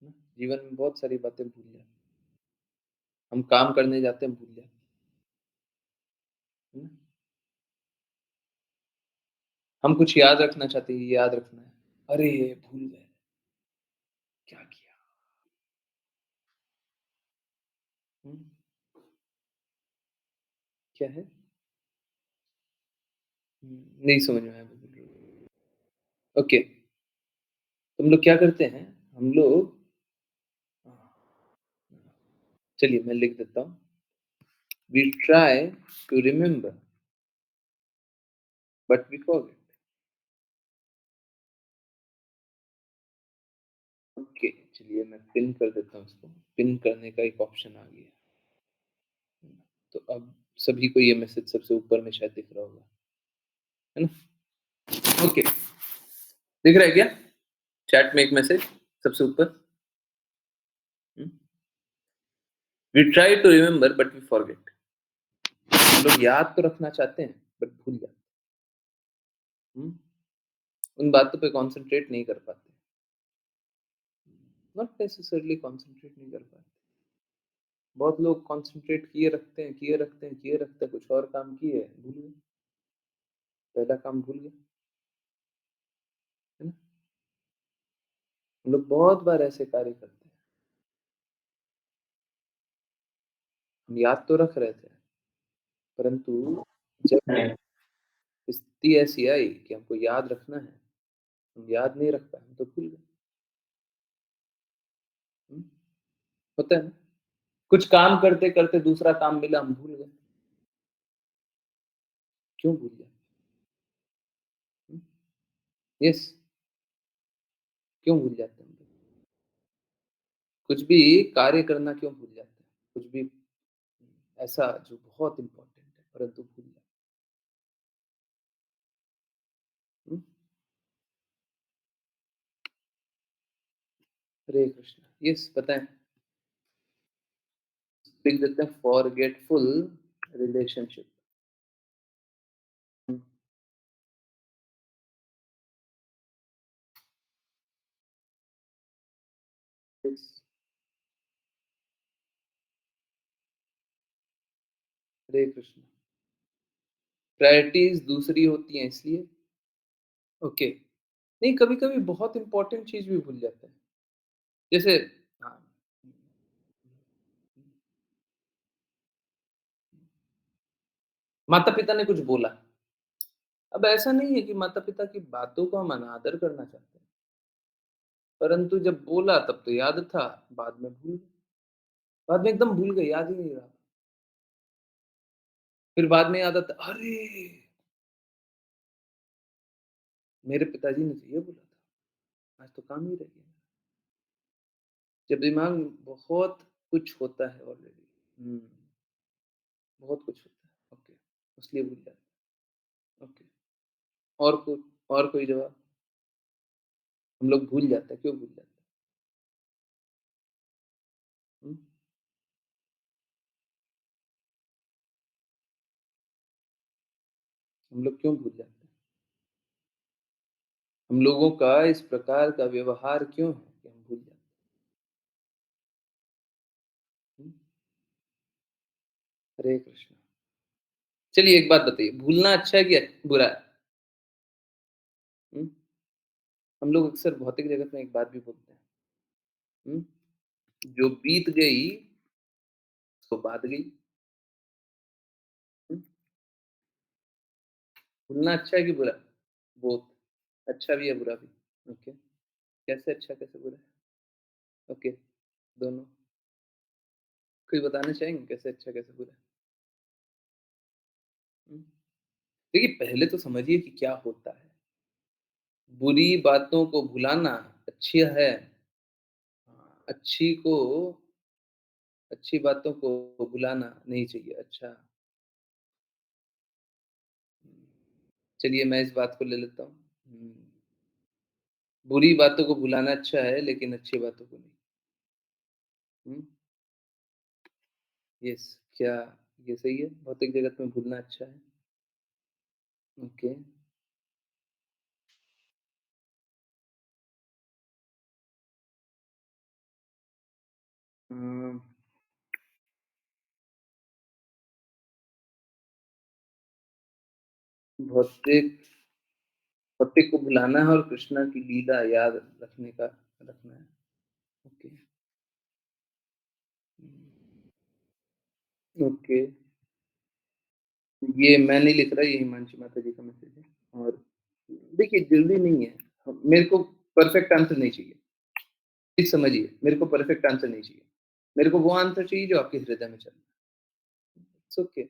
है ना? जीवन में बहुत सारी बातें भूल जाते हैं। हम काम करने जाते हैं, भूल जाते हैं, है ना? हम कुछ याद रखना चाहते हैं, ये याद रखना है। अरे! भूल गए, क्या किया? हुँ, क्या है? नहीं समझ में आया बिल्कुल। ओके, तो हम लोग क्या करते हैं, हम लोग चलिए मैं लिख देता हूँ। We try to remember but we forget. Okay, चलिए मैं पिन कर देता हूँ इसको। पिन करने का एक ऑप्शन आ गया। तो अब सभी को ये मैसेज सबसे ऊपर में शायद दिख रहा होगा, है ना? ओके, दिख रहा है क्या? चैट में एक मैसेज सबसे ऊपर। Hmm, we try to remember but we forget. हम लोग याद तो रखना चाहते हैं बट भूल जाते हैं। उन बातों पे कॉन्संट्रेट नहीं कर पाते। नॉट नेसेसरीली कॉन्संट्रेट नहीं कर पाते। बहुत लोग कॉन्संट्रेट किए रखते हैं, किए रखते हैं, किए रखते हैं, कुछ और काम किए, भूल गए, पहला काम भूल गए, है ना? हम लोग बहुत बार ऐसे कार्य करते हैं। हम याद तो रख रहे थे, परंतु जब स्थिति ऐसी आई कि हमको याद रखना है, हम याद नहीं रख पाए, हम तो भूल गए। हुँ, होता है ना? कुछ काम करते-करते दूसरा काम मिला, हम भूल गए। क्यों भूल गए? हुँ, यस, क्यों भूल जाते हैं हम लोग? कुछ भी कार्य करना क्यों भूल जाते हैं? कुछ भी ऐसा जो बहुत इम्पोर्टेंट है, परंतु भूल जाते हैं। हरे कृष्णा, यस बताएँ। लिख देते हैं फॉरगेटफुल रिलेशनशिप। हुँ, यस, हरे कृष्णा। प्रायोरिटीज़ दूसरी होती हैं इसलिए? ओके। नहीं, कभी-कभी बहुत इम्पोर्टेंट चीज़ भी भूल जाते हैं। जैसे हाँ, माता-पिता ने कुछ बोला। अब ऐसा नहीं है कि माता-पिता की बातों को हम अनादर करना चाहते हैं, परंतु जब बोला तब तो याद था, बाद में भूल गए। बाद में एकदम भूल गए, याद ही नहीं रहा। फिर बाद में याद आता, अरे! मेरे पिताजी ने तो ये बोला था, आज तो काम ही रह गया। जब दिमाग में बहुत कुछ होता है ऑलरेडी। बहुत कुछ होता है, ओके, इसलिए भूल जाते हैं, ओके। और कोई जवाब? हम लोग भूल जाते हैं, क्यों भूल जाते हैं? हुँ, हम लोग क्यों भूल जाते हैं? हम लोगों का इस प्रकार का व्यवहार क्यों है कि हम भूल जाते हैं? हरे कृष्णा। चलिए एक बात बताइए, भूलना अच्छा है कि बुरा है? हुँ? हम लोग अक्सर भौतिक जगत में एक बात भी बोलते हैं, हुँ? जो बीत गई, सो बात गई। हुँ? भूलना अच्छा है कि बुरा? बोथ, अच्छा भी है, बुरा भी। ओके, कैसे अच्छा, कैसे बुरा? ओके, दोनों। कोई बताना चाहेंगे कैसे अच्छा, कैसे बुरा? हुँ? देखिए, पहले तो समझिए कि क्या होता है। बुरी बातों को भुलाना अच्छी है। अच्छी को अच्छी बातों को भुलाना नहीं चाहिए। अच्छा, चलिए मैं इस बात को ले लेता हूँ। बुरी बातों को भुलाना अच्छा है, लेकिन अच्छी बातों को नहीं। हुँ, यस, क्या ये सही है? भौतिक जगत में भूलना अच्छा है? ओके, अ, भौतिक भौतिक को भुलाना है और कृष्णा की लीला याद रखना है। ओके। ओके। ये मैं नहीं लिख रहा, ये हिमांशु माता जी का मैसेज है। और देखिए जल्दी नहीं है। मेरे को परफेक्ट आंसर नहीं चाहिए। प्लीज़ समझिए, मेरे को परफेक्ट आंसर नहीं चाहिए। मेरे को वो आंसर चाहिए जो आपके हृदय में चल रहा है। It's okay.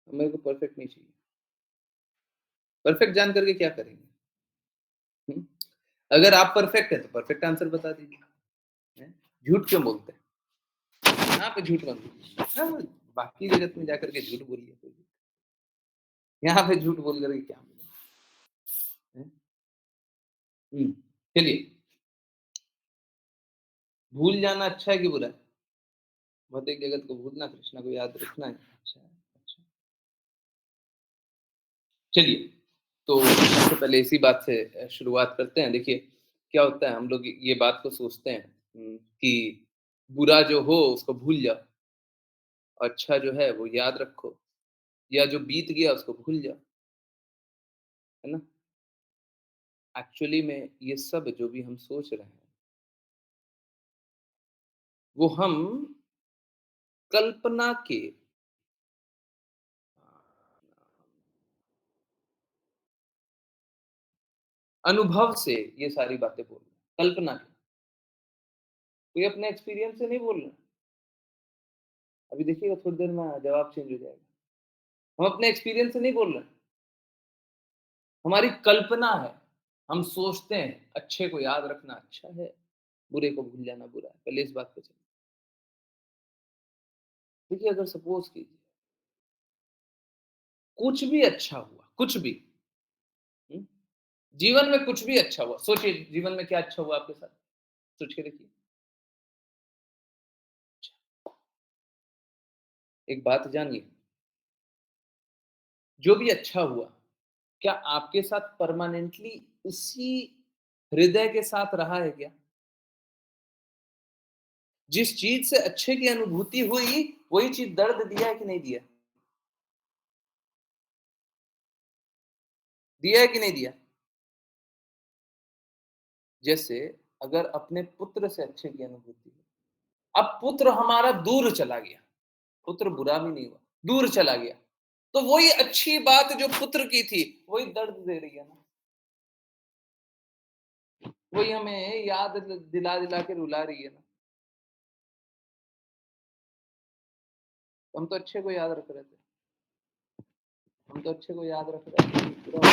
मेरे को परफेक्ट नहीं चाहिए। परफेक्ट जान कर के क्या करेंगे? हुँ? अगर आप परफेक्ट हैं तो परफेक्ट आंसर बता दीजिए। हैं? झूठ क्यों बोलते हैं? यहाँ पे झूठ मत बोलिए। हाँ, बाकी जगत में जाकर के झूठ बोलिए कोई दिक्कत। यहाँ पे झूठ बोल कर के क्या मिलेगा? हैं? हुँ, चलिए, भूल जाना अच्छा है कि बुरा है? भौतिक जगत को भूलना, कृष्णा को याद रखना है। अच्छा है, अच्छा। चलिए, तो सबसे पहले इसी बात से शुरुआत करते हैं। देखिए, क्या होता है हम लोग ये बात को सोचते हैं कि बुरा जो हो उसको भूल जाओ, अच्छा जो है वो याद रखो या जो बीत गया उसको भूल जाओ, है ना? एक्चुअली में ये सब जो भी हम सोच रहे हैं, वो हम कल्पना के अनुभव से ये सारी बातें बोल रहे हैं, कल्पना के। कोई अपने एक्सपीरियंस से नहीं बोल रहे हैं। अभी देखिएगा थोड़ी देर में जवाब चेंज हो जाएगा। हम अपने एक्सपीरियंस से नहीं बोल रहे हैं, हमारी कल्पना है। हम सोचते हैं अच्छे को याद रखना अच्छा है, बुरे को भूल जाना बुरा है। पहले इस बात पे चलें। देखिए अगर सपोज़ कीजिए कुछ भी अच्छा हुआ, कुछ भी, हुँ? जीवन में कुछ भी अच्छा हुआ, सोचिए जीवन में क्या अच्छा हुआ आपके साथ? सोच के देखिए। एक बात जानिए, जो भी अच्छा हुआ, क्या आपके साथ परमानेंटली उसी हृदय के साथ रहा है क्या? जिस चीज़ से अच्छे की अनुभूति हुई, वही चीज़ दर्द दिया है कि नहीं दिया? दिया है कि नहीं दिया? जैसे अगर अपने पुत्र से अच्छे की अनुभूति हुई, अब पुत्र हमारा दूर चला गया, पुत्र बुरा भी नहीं हुआ, दूर चला गया, तो वही अच्छी बात जो पुत्र की थी, वही दर्द दे रही है ना, वही हमें याद दिला-दिला के रुला रही है ना। हम तो अच्छे को याद रख रहे थे, हम तो अच्छे को याद रख रहे थे, पूरा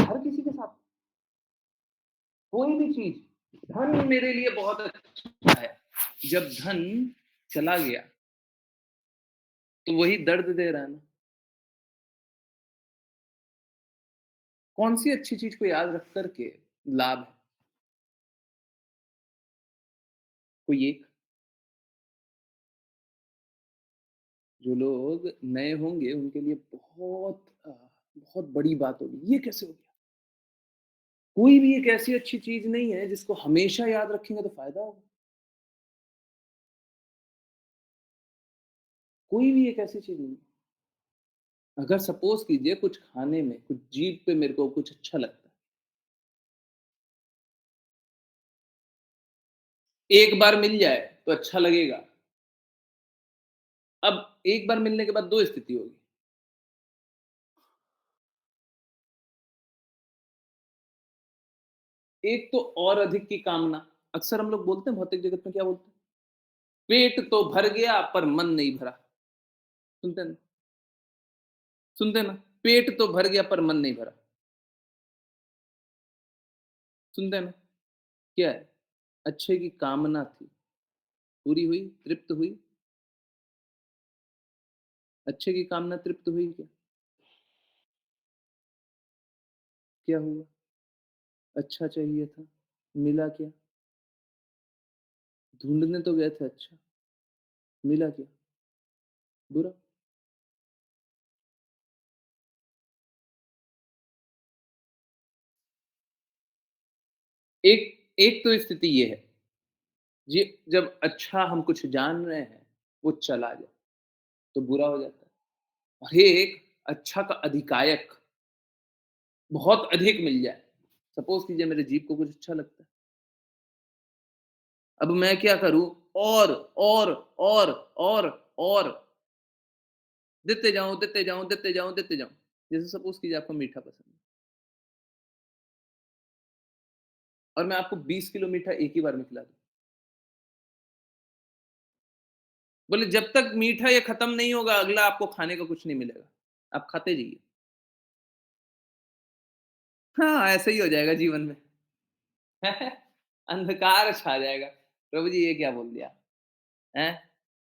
हर किसी के साथ, कोई भी चीज़, धन मेरे लिए बहुत अच्छा है, जब धन चला गया, तो वही दर्द दे रहा है ना। कौन-सी अच्छी चीज़ को याद रख कर के लाभ है? कोई एक, जो लोग नए होंगे उनके लिए बहुत बड़ी बात होगी, ये कैसे हो गया? कोई भी एक ऐसी अच्छी चीज़ नहीं है जिसको हमेशा याद रखेंगे तो फ़ायदा होगा। कोई भी एक ऐसी चीज़ नहीं है। अगर सपोज़ कीजिए कुछ खाने में, कुछ जीभ पे मेरे को कुछ अच्छा लगता है, एक बार मिल जाए तो अच्छा लगेगा। अब एक बार मिलने के बाद 2 स्थिति होगी। एक तो और अधिक की कामना, अक्सर हम लोग बोलते हैं भौतिक जगत में क्या बोलते हैं? पेट तो भर गया पर मन नहीं भरा। सुनते हैं ना? सुनते हैं ना? पेट तो भर गया पर मन नहीं भरा। सुनते हैं ना? क्या है? अच्छे की कामना थी, पूरी हुई, तृप्त हुई, अच्छे की कामना तृप्त हुई क्या? क्या हुआ? अच्छा चाहिए था, मिला क्या? ढूँढने तो गए थे अच्छा, मिला क्या? बुरा। एक एक तो स्थिति ये है, जी, जब अच्छा हम कुछ जान रहे हैं, वो चला जाए, तो बुरा हो जाता है। और एक अच्छा का अधिकायक बहुत अधिक मिल जाए, सपोज़ कीजिए मेरे जीभ को कुछ अच्छा लगता है, अब मैं क्या करूँ और, और, और, और, और देते जाऊँ, देते जाऊँ, देते जाऊँ, देते जाऊँ। जैसे सपोज़ कीजिए आपको मीठा पसंद है और मैं आपको 20 किलो मीठा एक ही बार में खिला दूँ। बोले जब तक मीठा ये खत्म नहीं होगा, अगला आपको खाने को कुछ नहीं मिलेगा। आप खाते जाइए। हाँ, ऐसा ही हो जाएगा जीवन में। अंधकार छा जाएगा। प्रभु जी ये क्या बोल दिया? हैं?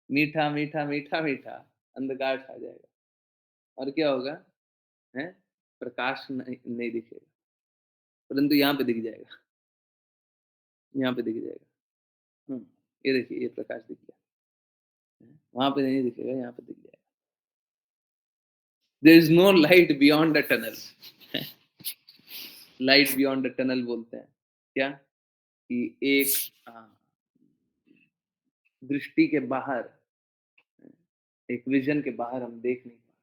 मीठा, मीठा, मीठा, मीठा, अंधकार छा जाएगा और क्या होगा? हैं? प्रकाश नहीं नहीं दिखेगा, परंतु यहाँ पे दिख जाएगा, यहाँ पे दिख जाएगा। हुँ, ये देखिए ये प्रकाश दिख गया। वहाँ पे नहीं दिखेगा, यहाँ पे दिख जाएगा। There is no light beyond the tunnel. Light beyond the tunnel बोलते हैं। क्या? कि एक हाँ, दृष्टि के बाहर, एक विज़न के बाहर हम देख नहीं पाए।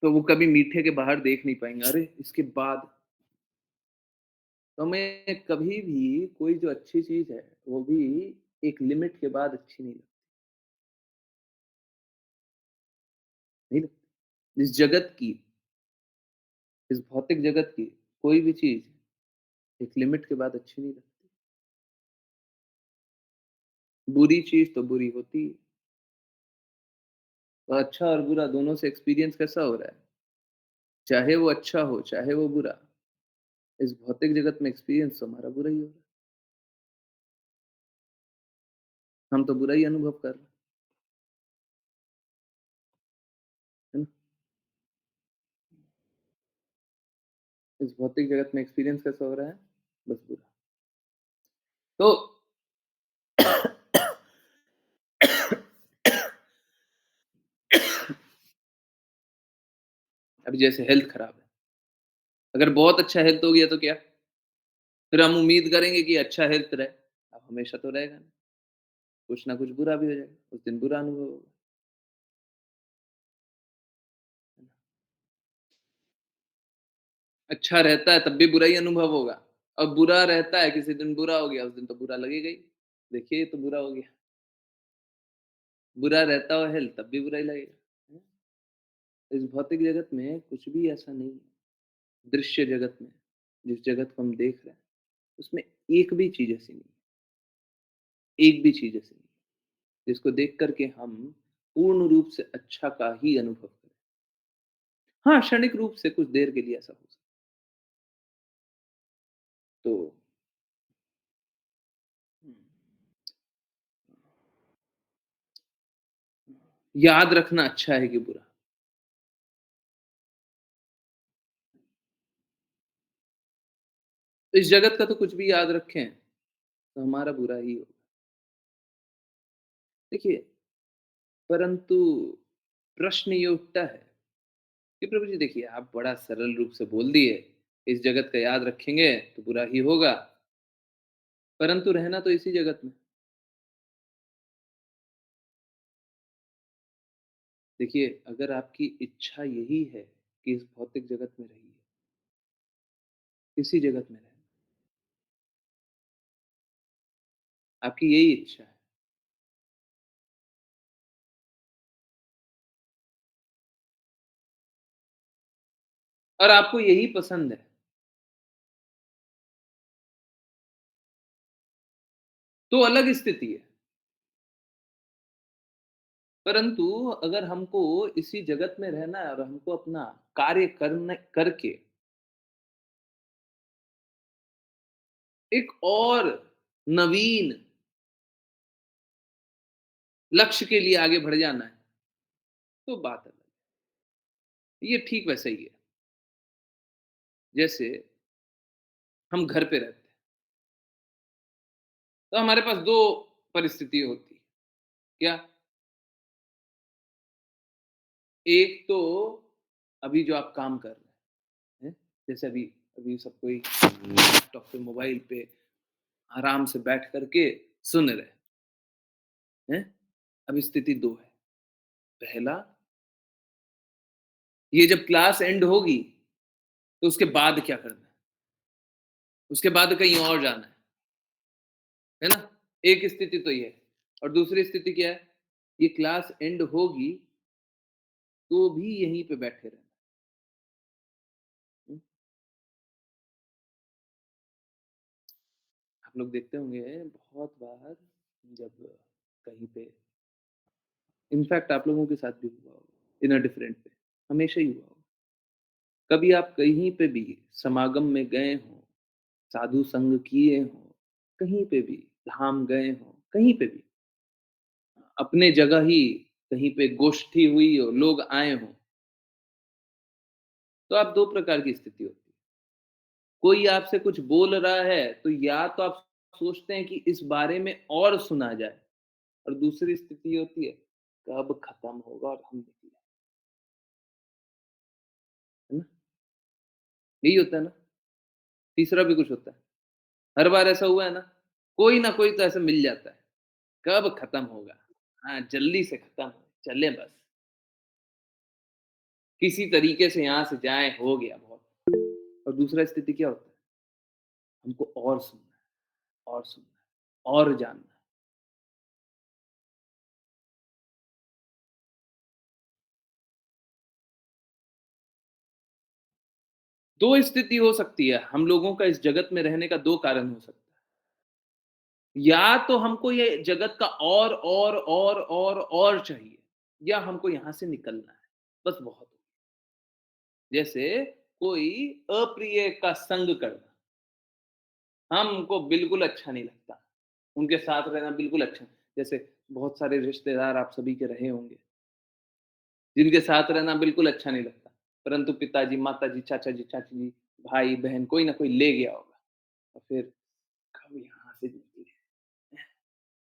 तो वो कभी मीठे के बाहर देख नहीं पाएँगे। अरे! इसके बाद तो हमें कभी भी कोई जो अच्छी चीज़ है, वो भी एक लिमिट के बाद अच्छी नहीं लगती, नहीं लगती। इस जगत की, इस भौतिक जगत की कोई भी चीज़ एक लिमिट के बाद अच्छी नहीं लगती। बुरी चीज़ तो बुरी होती है। तो अच्छा और बुरा दोनों से एक्सपीरियंस कैसा हो रहा है? चाहे वो अच्छा हो, चाहे वो बुरा, इस भौतिक जगत में एक्सपीरियंस तो हमारा बुरा ही हो रहा है। हम तो बुरा ही अनुभव कर रहे हैं, है ना? इस भौतिक जगत में एक्सपीरियंस कैसा हो रहा है? बस बुरा। तो अभी जैसे हेल्थ खराब है, अगर बहुत अच्छा हेल्थ हो गया तो क्या? फिर हम उम्मीद करेंगे कि अच्छा हेल्थ रहे, अब हमेशा तो रहेगा नहीं, कुछ ना कुछ बुरा भी हो जाएगा, उस दिन बुरा अनुभव होगा, है ना? अच्छा रहता है तब भी बुरा ही अनुभव होगा, और बुरा रहता है किसी दिन बुरा हो गया, उस दिन तो बुरा लगेगा ही। देखिए ये तो बुरा हो गया, बुरा रहता हो हेल्थ तब भी बुरा ही लगेगा, है ना? इस भौतिक जगत में कुछ भी ऐसा नहीं है, दृश्य जगत में, जिस जगत को हम देख रहे हैं, उसमें एक भी चीज़ ऐसी नहीं है, एक भी चीज़ ऐसी नहीं है, जिसको देख कर के हम पूर्ण रूप से अच्छा का ही अनुभव करें। हाँ, क्षणिक रूप से कुछ देर के लिए ऐसा हो सकता है। तो हुँ, याद रखना अच्छा है कि बुरा? इस जगत का तो कुछ भी याद रखें, तो हमारा बुरा ही होगा। देखिए, परंतु प्रश्न ये उठता है कि प्रभु जी देखिए, आप बड़ा सरल रूप से बोल दिए, इस जगत का याद रखेंगे तो बुरा ही होगा, परंतु रहना तो इसी जगत में। देखिए, अगर आपकी इच्छा यही है कि इस भौतिक जगत में रहिए, इसी जगत में रहें, आपकी यही इच्छा है और आपको यही पसंद है, तो अलग स्थिति है। परंतु अगर हमको इसी जगत में रहना है और हमको अपना कार्य करने करके एक और नवीन लक्ष्य के लिए आगे बढ़ जाना है, तो बात अलग है। ये ठीक वैसा ही है, जैसे हम घर पे रहते हैं, तो हमारे पास 2 परिस्थिति होती है। क्या? एक तो अभी जो आप काम कर रहे हैं, जैसे अभी अभी सब कोई लैपटॉप पे, मोबाइल पे आराम से बैठ कर के सुन रहे हैं। अब स्थिति 2 है। पहला, ये जब क्लास एंड होगी, तो उसके बाद क्या करना है? उसके बाद कहीं और जाना है ना? एक स्थिति तो ये है और दूसरी स्थिति क्या है? ये क्लास एंड होगी, तो भी यहीं पे बैठे रहना। हुँ, आप लोग देखते होंगे बहुत बार जब कहीं पे इनफैक्ट आप लोगों के साथ भी हुआ होगा, इन अ डिफरेंट वे, हमेशा ही हुआ होगा। कभी आप कहीं पे भी समागम में गए हों, साधु संग किए हों, कहीं पे भी धाम गए हों, कहीं पे भी, अपने जगह ही कहीं पे गोष्ठी हुई हो, लोग आए हों, तो आप 2 प्रकार की स्थिति होती है। कोई आपसे कुछ बोल रहा है, तो या तो आप सोचते हैं कि इस बारे में और सुना जाए और दूसरी स्थिति होती है, कब खत्म होगा और हम निकलें, है ना? यही होता है ना? तीसरा भी कुछ होता है। हर बार ऐसा हुआ है ना? कोई ना कोई तो ऐसा मिल जाता है, कब खत्म होगा? हाँ, जल्दी से खत्म हो, चलें बस, किसी तरीके से यहाँ से जाएँ, हो गया बहुत। और दूसरा स्थिति क्या होता है? हमको और सुनना है, और सुनना है, और जानना है। 2 स्थिति हो सकती है, हम लोगों का इस जगत में रहने का 2 कारण हो सकता है। या तो हमको ये जगत का और चाहिए, या हमको यहाँ से निकलना है, बस बहुत हो गया। जैसे कोई अप्रिय का संग करना, हमको बिल्कुल अच्छा नहीं लगता, उनके साथ रहना बिल्कुल अच्छा जैसे बहुत सारे रिश्तेदार आप सभी के रहे होंगे, जिनके साथ रहना बिल्कुल अच्छा नहीं लगता, परंतु पिताजी, माताजी, चाचा जी, चाची जी, भाई-बहन कोई ना कोई ले गया होगा और फिर कब यहाँ से निकले,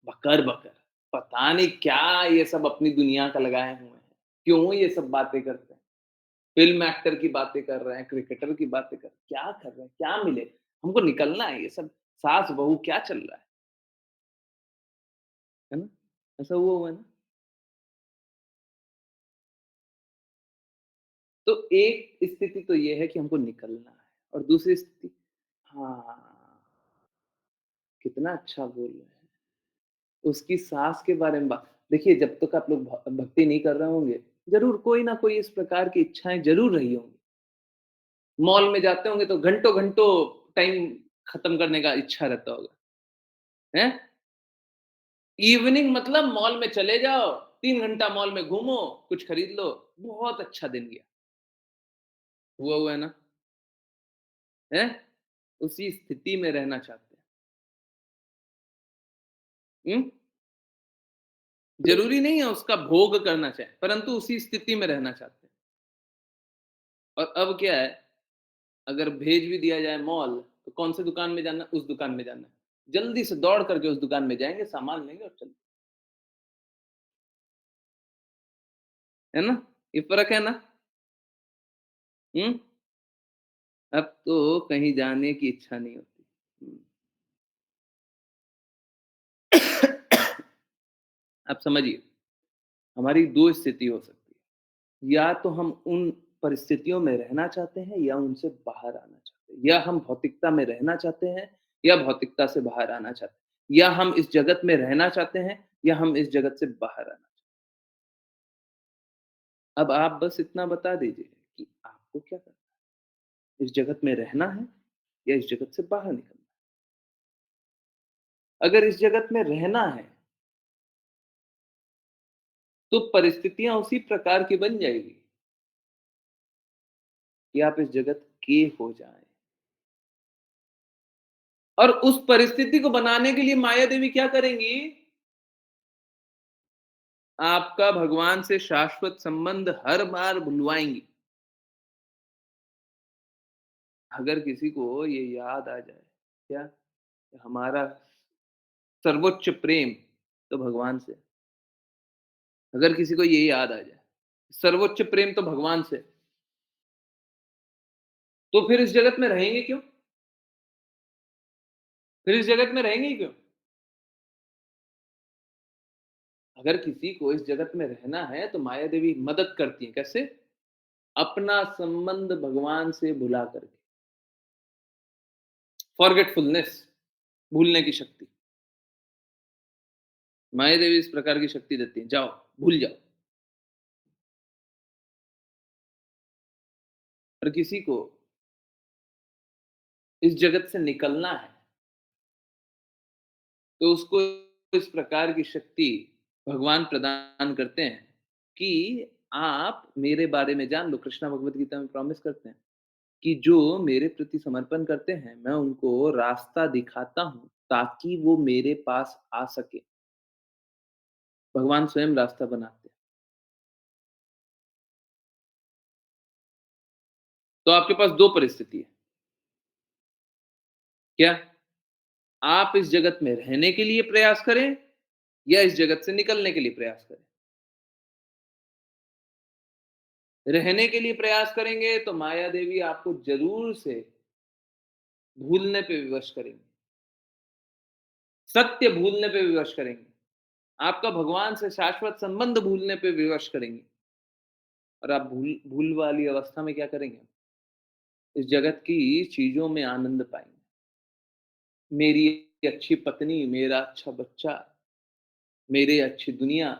बकर-बकर, पता नहीं क्या ये सब अपनी दुनिया का लगाए हुए हैं, क्यों ये सब बातें करते हैं, फ़िल्म एक्टर की बातें कर रहे हैं, क्रिकेटर की बातें कर क्या कर रहे हैं, क्या मिले? हमको निकलना है ये सब सास-बहू क्या चल रहा है ना? ऐसा हुआ है ना? तो एक स्थिति तो ये है कि हमको निकलना है और दूसरी स्थिति हाँ, कितना अच्छा बोल रहे हैं। उसकी सास के बारे में बात देखिए जब तक आप लोग भक्ति नहीं कर रहे होंगे, ज़रूर कोई ना कोई इस प्रकार की इच्छाएँ ज़रूर रही होंगी। मॉल में जाते होंगे तो घंटों-घंटों टाइम खत्म करने का इच्छा रहता होगा, हैं? इवनिंग मतलब मॉल में चले जाओ, 3 घंटा मॉल में घूमो, कुछ खरीद लो, बहुत अच्छा दिन गया। हुआ है ना? हैं? उसी स्थिति में रहना चाहते हैं। हुँ? ज़रूरी नहीं है उसका भोग करना चाहें, परंतु उसी स्थिति में रहना चाहते हैं। और अब क्या है, अगर भेज भी दिया जाए मॉल, तो कौन से दुकान में जाना है? उस दुकान में जाना है। जल्दी से दौड़ करके उस दुकान में जाएँगे, सामान लेंगे और चल है ना? ये फ़र्क है ना? हुँ? अब तो कहीं जाने की इच्छा नहीं होती। हुँ। अब समझिए, हमारी 2 स्थिति हो सकती है। या तो हम उन परिस्थितियों में रहना चाहते हैं या उनसे बाहर आना चाहते हैं। या हम भौतिकता में रहना चाहते हैं या भौतिकता से बाहर आना चाहते हैं। या हम इस जगत में रहना चाहते हैं या हम इस जगत से बाहर आना चाहते हैं। अब आप बस इतना बता दीजिए कि आपको क्या करना है? इस जगत में रहना है या इस जगत से बाहर निकलना है? अगर इस जगत में रहना है, तो परिस्थितियाँ उसी प्रकार की बन जाएगी कि आप इस जगत के हो जाएँ। और उस परिस्थिति को बनाने के लिए माया देवी क्या करेंगी? आपका भगवान से शाश्वत संबंध हर बार भुलवाएँगी। अगर किसी को ये याद आ जाए, क्या? हमारा सर्वोच्च प्रेम तो भगवान से। अगर किसी को ये याद आ जाए, सर्वोच्च प्रेम तो भगवान से। तो फिर इस जगत में रहेंगे क्यों? फिर इस जगत में रहेंगे ही क्यों? अगर किसी को इस जगत में रहना है तो माया देवी मदद करती हैं, कैसे? अपना संबंध भगवान से भुला करके। फॉरगेटफुलनेस, भूलने की शक्ति। माया देवी इस प्रकार की शक्ति देती हैं, जाओ, भूल जाओ। और किसी को इस जगत से निकलना है, तो उसको इस प्रकार की शक्ति भगवान प्रदान करते हैं कि आप मेरे बारे में जान लो। कृष्णा भगवत गीता में प्रॉमिस करते हैं कि जो मेरे प्रति समर्पण करते हैं, मैं उनको रास्ता दिखाता हूँ ताकि वो मेरे पास आ सके। भगवान स्वयं रास्ता बनाते हैं। तो आपके पास 2 परिस्थिति है। क्या? आप इस जगत में रहने के लिए प्रयास करें या इस जगत से निकलने के लिए प्रयास करें। रहने के लिए प्रयास करेंगे तो माया देवी आपको ज़रूर से भूलने पे विवश करेंगी। सत्य भूलने पे विवश करेंगी। आपका भगवान से शाश्वत संबंध भूलने पे विवश करेंगी। और आप भूल भूल वाली अवस्था में क्या करेंगे? इस जगत की चीज़ों में आनंद पाएँगे। मेरी अच्छी पत्नी, मेरा अच्छा बच्चा, मेरी अच्छी दुनिया,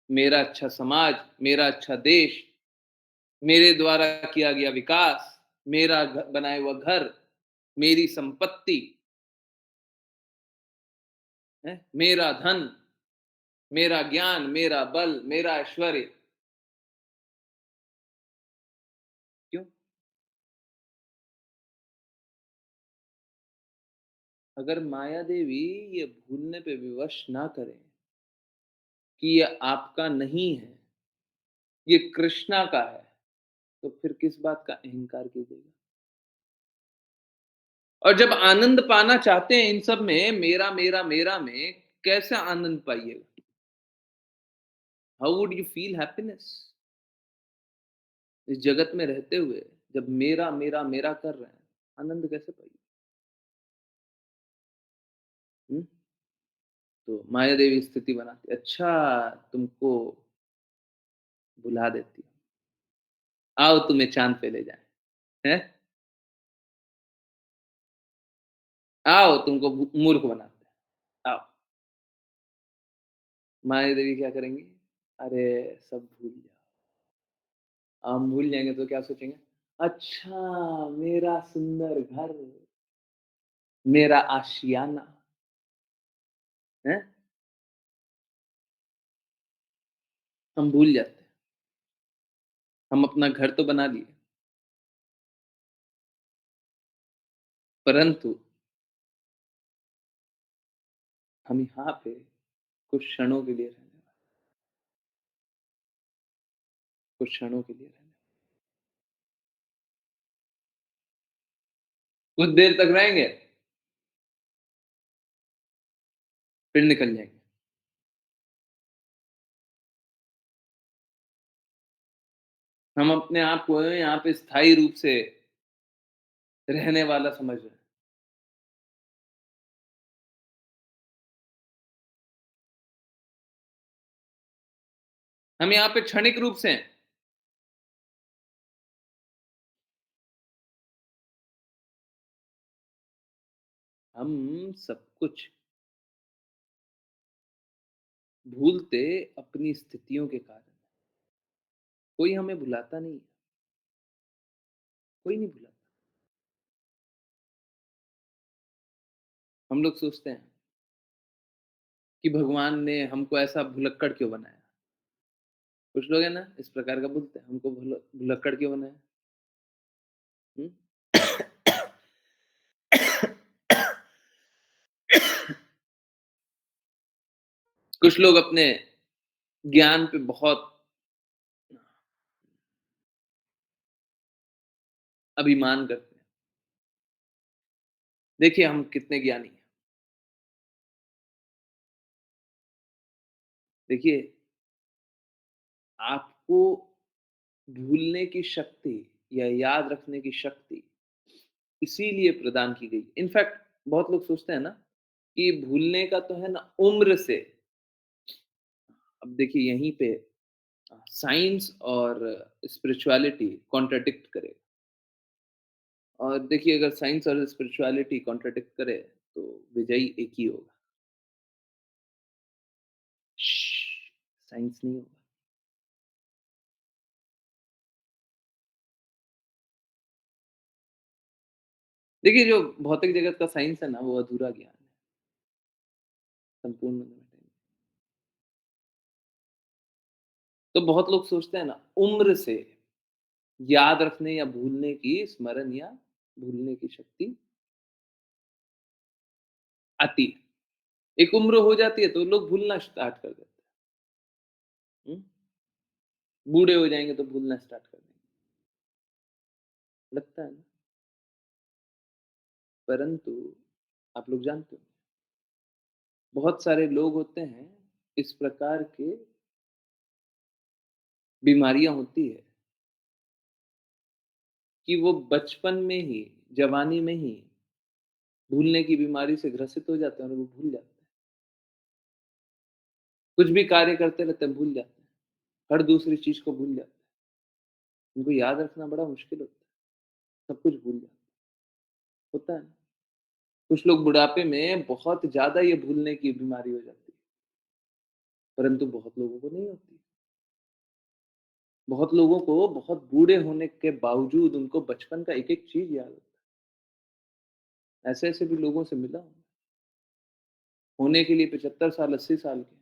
मेरा अच्छा समाज, मेरा अच्छा देश, मेरे द्वारा किया गया विकास, मेरा बनाया हुआ घर, मेरी संपत्ति, है, मेरा धन, मेरा ज्ञान, मेरा बल, मेरा ऐश्वर्य। क्यों? अगर माया देवी ये भूलने पे विवश ना करें कि ये आपका नहीं है, ये कृष्णा का है, तो फिर किस बात का अहंकार कीजिएगा? और जब आनंद पाना चाहते हैं इन सब में, मेरा, मेरा, मेरा में, कैसे आनंद पाइएगा? How would you feel happiness? इस जगत में रहते हुए जब मेरा, मेरा, मेरा कर रहे हैं, आनंद कैसे पाइए? हुँ? तो माया देवी स्थिति बनाती है, अच्छा तुमको भुला देती हूँ, आओ तुम्हें चाँद पे ले जाएँ, हैं? आओ तुमको मूर्ख बनाते हैं, आओ। माया देवी क्या करेंगी? अरे सब भूल जाओ। हम भूल जाएँगे तो क्या सोचेंगे? अच्छा मेरा सुंदर घर, मेरा आशियाना, हैं? हम भूल जाते हैं। हम अपना घर तो बना लिए, परंतु हम यहाँ पे कुछ क्षणों के लिए रहने वाले, कुछ क्षणों के लिए रहने, कुछ देर तक रहेंगे, फिर निकल जाएँगे। हम अपने आप को यहाँ पे स्थायी रूप से रहने वाला समझ रहे हैं। हम यहाँ पे क्षणिक रूप से हैं। हम सब कुछ भूलते अपनी स्थितियों के कारण। कोई हमें भुलाता नहीं है, कोई नहीं भुलाता। हम लोग सोचते हैं कि भगवान ने हमको ऐसा भुलक्कड़ क्यों बनाया? कुछ लोग हैं ना इस प्रकार का बोलते हैं, हमको भुलक्कड़ क्यों बनाया? हुँ? कुछ लोग अपने ज्ञान पे बहुत अभिमान करते हैं। देखिए हम कितने ज्ञानी हैं। देखिए आपको भूलने की शक्ति या याद रखने की शक्ति इसीलिए प्रदान की गई। इनफैक्ट बहुत लोग सोचते हैं ना कि भूलने का तो है ना उम्र से। अब देखिए यहीं पे साइंस और स्पिरिचुअलिटी कॉन्ट्राडिक्ट करे। और देखिए अगर साइंस और स्पिरिचुअलिटी कॉन्ट्राडिक्ट करे तो विजयी एक ही होगा। साइंस नहीं होगा। देखिए जो भौतिक जगत का साइंस है ना वो अधूरा ज्ञान है, संपूर्ण नहीं। तो बहुत लोग सोचते हैं ना उम्र से याद रखने या भूलने की स्मरण या भूलने की शक्ति आती है। एक उम्र हो जाती है तो लोग भूलना स्टार्ट कर देते हैं। बूढ़े हो जाएँगे तो भूलना स्टार्ट कर देंगे। लगता है ना? परंतु आप लोग जानते हो, बहुत सारे लोग होते हैं, इस प्रकार के बीमारियाँ होती है कि वो बचपन में ही, जवानी में ही भूलने की बीमारी से ग्रसित हो जाते हैं और वो भूल जाते हैं। कुछ भी कार्य करते रहते हैं, भूल जाते हैं। हर दूसरी चीज़ को भूल जाते हैं। उनको याद रखना बड़ा मुश्किल होता है। सब कुछ भूल जाते हैं। होता है ना? कुछ लोग बुढ़ापे में बहुत ज़्यादा ये भूलने की बीमारी हो जाती है, परंतु बहुत लोगों को नहीं होती। बहुत लोगों को बहुत बूढ़े होने के बावजूद उनको बचपन का एक-एक चीज़ याद होता है। ऐसे-ऐसे भी लोगों से मिला हूँ। होने के लिए 75 साल, 80 साल के।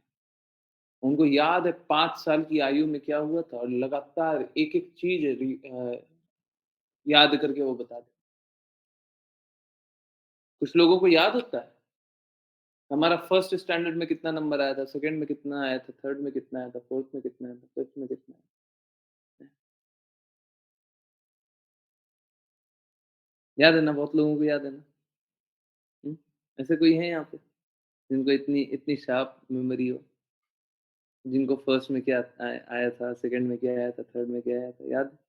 उनको याद है 5 साल की आयु में क्या हुआ था और लगातार एक-एक चीज़ याद करके वो बता दें। कुछ लोगों को याद होता है, हमारा फर्स्ट स्टैंडर्ड में कितना नंबर आया था, सेकंड में कितना आया था, थर्ड में कितना आया था, फोर्थ में कितना आया था, फिफ्थ में कितना आया था। याद है ना, बहुत लोगों को याद है ना? हुँ? ऐसे कोई है यहाँ पे, जिनको इतनी इतनी शार्प मेमोरी हो? जिनको फर्स्ट में क्या आया था, सेकंड में क्या आया था, थर्ड में क्या आया था, याद है?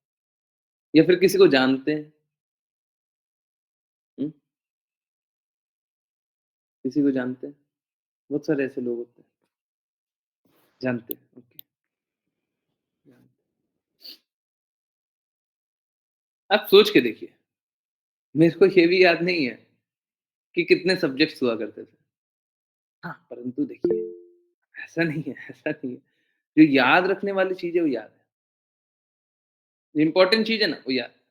या फिर किसी को जानते हैं? हुँ? किसी को जानते हैं? बहुत सारे ऐसे लोग होते हैं। जानते हैं, ओके। आप सोच के देखिए, मेरे को ये भी याद नहीं है कि कितने सब्जेक्ट्स हुआ करते थे। हाँ, परंतु देखिए, ऐसा नहीं है, ऐसा नहीं है। जो याद रखने वाली चीज़ है, वो याद है। इम्पोर्टेंट चीज़ है ना, वो याद है।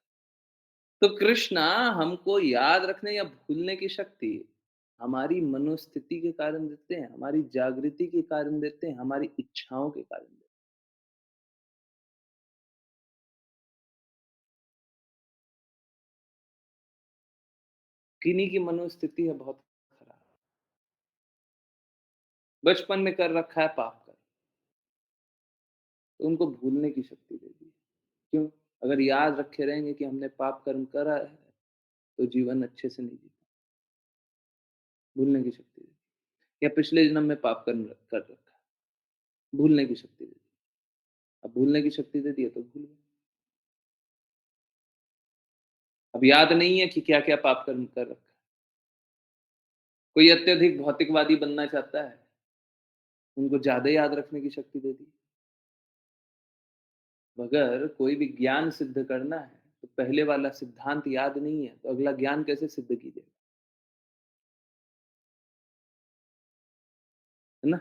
तो कृष्णा हमको याद रखने या भूलने की शक्ति हमारी मनोस्थिति के कारण देते हैं, हमारी जागृति के कारण देते हैं, हमारी इच्छाओं के कारण देते हैं। किन्हीं की मनोस्थिति है बहुत खराब। बचपन में कर रखा है पाप कर, तो उनको भूलने की शक्ति दे दी। क्यों? अगर याद रखे रहेंगे कि हमने पाप कर्म करा है, तो जीवन अच्छे से नहीं जी भूलने की शक्ति दे दी। या पिछले जन्म में पाप कर्म कर रखा है, भूलने की शक्ति दे दी। अब भूलने की शक्ति दे दी है तो भूल गए। अब याद नहीं है कि क्या-क्या पाप कर्म कर रखा है। कोई अत्यधिक भौतिकवादी बनना चाहता है, उनको ज़्यादा याद रखने की शक्ति दे दी। अगर कोई भी ज्ञान सिद्ध करना है, तो पहले वाला सिद्धांत याद नहीं है, तो अगला ज्ञान कैसे सिद्ध कीजिएगा, है ना?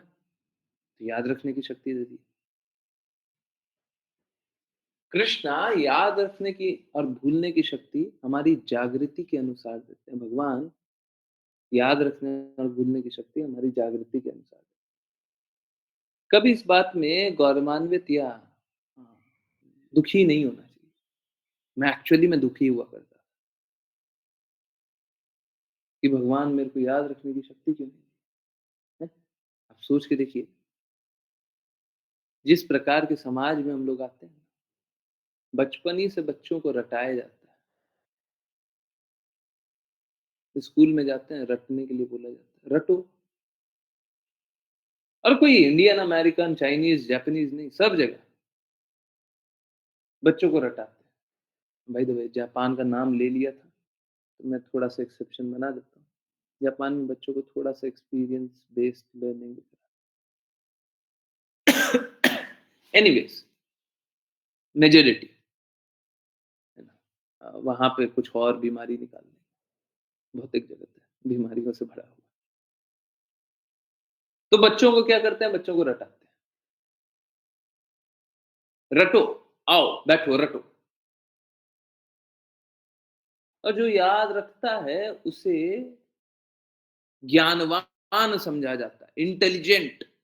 तो याद रखने की शक्ति दे दी। कृष्णा याद रखने की और भूलने की शक्ति हमारी जागृति के अनुसार देते हैं। भगवान याद रखने और भूलने की शक्ति हमारी जागृति के अनुसार देते हैं। कभी इस बात में गौरवान्वित या दुखी नहीं होना चाहिए। मैं एक्चुअली में दुखी हुआ करता कि भगवान मेरे को याद रखने की शक्ति क्यों नहीं दी, है? आप सोच के देखिए, जिस प्रकार के समाज में हम लोग आते हैं, बचपन ही से बच्चों को रटाया जाता है। स्कूल में जाते हैं, रटने के लिए बोला जाता है, रटो। और कोई इंडियन, अमेरिकन, चाइनीज़, जापानीज़ नहीं, सब जगह बच्चों को रटाते हैं। बाय द वे जापान का नाम ले लिया था, तो मैं थोड़ा-सा एक्सेप्शन बना देता हूँ। जापान में बच्चों को थोड़ा-सा experience based learning anyways majority है ना? वहाँ पे कुछ और बीमारी निकाल दें, भौतिक जगत है, बीमारियों से भरा हुआ। तो बच्चों को क्या करते हैं, बच्चों को रटाते हैं। रटो, आओ, बैठो, रटो। और जो याद रखता है उसे ज्ञानवान समझा जाता है, इंटेलिजेंट।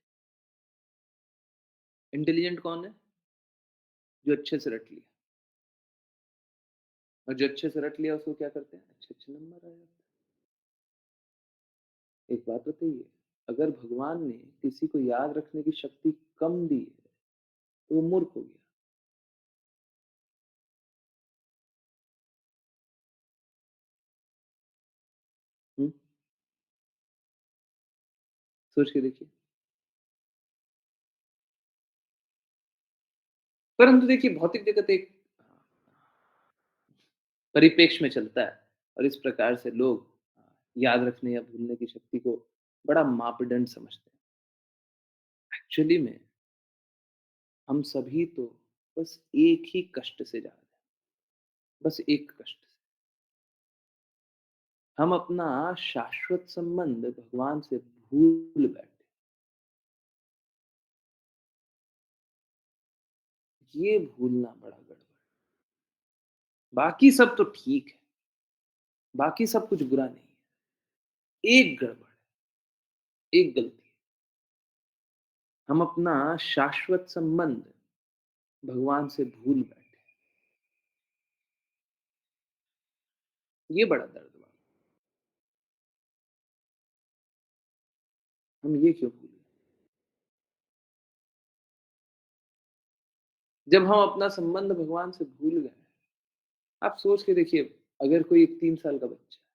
इंटेलिजेंट कौन है? जो अच्छे से रट लिया। और जो अच्छे से रट लिया उसको क्या करते हैं? अच्छे-अच्छे नंबर आ जाते हैं। एक बात बताइए, अगर भगवान ने किसी को याद रखने की शक्ति कम दी है, तो वो मूर्ख हो गया। हुँ? सोच के देखिए। परंतु देखिए भौतिक जगत एक परिप्रेक्ष्य में चलता है और इस प्रकार से लोग याद रखने या भूलने की शक्ति को बड़ा मापदंड समझते हैं। एक्चुअली में हम सभी तो बस एक ही कष्ट से जा रहे हैं, बस एक कष्ट से। हम अपना शाश्वत संबंध भगवान से भूल बैठे। ये भूलना बड़ा गड़बड़ है। बाकी सब तो ठीक है, बाकी सब कुछ बुरा नहीं है। एक गड़बड़ है, एक गलती है। हम अपना शाश्वत संबंध भगवान से भूल बैठे। ये बड़ा दर्द वाला। हम ये क्यों भूल गए? जब हम अपना संबंध भगवान से भूल गए, आप सोच के देखिए, अगर कोई एक 3 साल का बच्चा है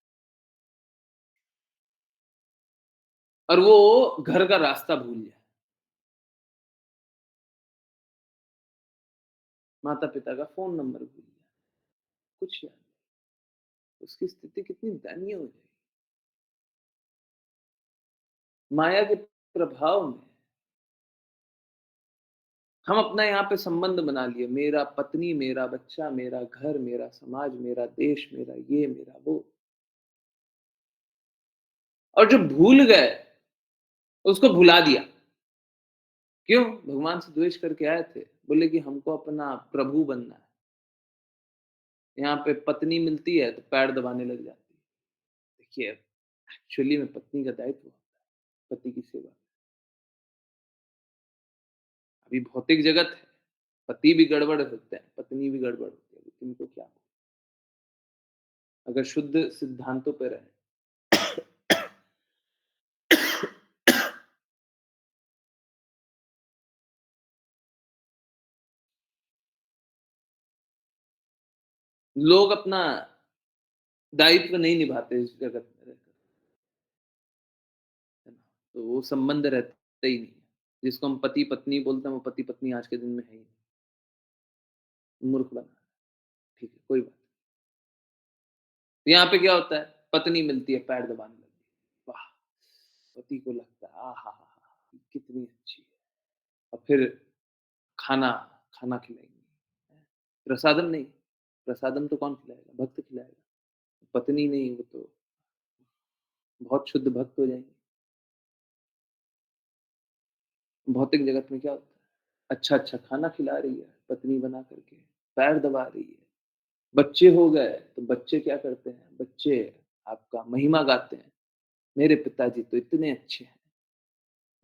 और वो घर का रास्ता भूल जाए, माता-पिता का फ़ोन नंबर भूल जाए, कुछ याद नहीं, उसकी स्थिति कितनी दयनीय हो जाएगी। माया के प्रभाव में हम अपना यहाँ पे संबंध बना लिए, मेरा पत्नी, मेरा बच्चा, मेरा घर, मेरा समाज, मेरा देश, मेरा ये, मेरा वो। और जो भूल गए, उसको भुला दिया। क्यों? भगवान से द्वेष करके आए थे, बोले कि हमको अपना प्रभु बनना है। यहाँ पे पत्नी मिलती है तो पैर दबाने लग जाती है। देखिए, एक्चुअली में पत्नी का दायित्व होता है, पति की सेवा। अभी भौतिक जगत है, पति भी गड़बड़ होते हैं, पत्नी भी गड़बड़ होती है, लेकिन इनको क्या हो? अगर शुद्ध सिद्धांतों पे रहें, लोग अपना दायित्व नहीं निभाते इस जगत में रहकर, है ना? तो वो संबंध रहता ही नहीं है। जिसको हम पति-पत्नी बोलते हैं, वो पति-पत्नी आज के दिन में है ही नहीं, मूर्ख बना है। ठीक है, कोई बात नहीं। तो यहाँ पे क्या होता है, पत्नी मिलती है, पैर दबाने लगती है। वाह! पति को लगता है, आहाहा! कितनी अच्छी है। और फिर खाना खाना खिलाएँगी। प्रसादम नहीं, प्रसादम तो कौन खिलाएगा? भक्त खिलाएगा। पत्नी नहीं, वो तो बहुत शुद्ध भक्त हो जाएँगे। भौतिक जगत में क्या होता है? अच्छा-अच्छा खाना खिला रही है, पत्नी बना कर के, पैर दबा रही है। बच्चे हो गए, तो बच्चे क्या करते हैं? बच्चे आपका महिमा गाते हैं, मेरे पिताजी तो इतने अच्छे हैं।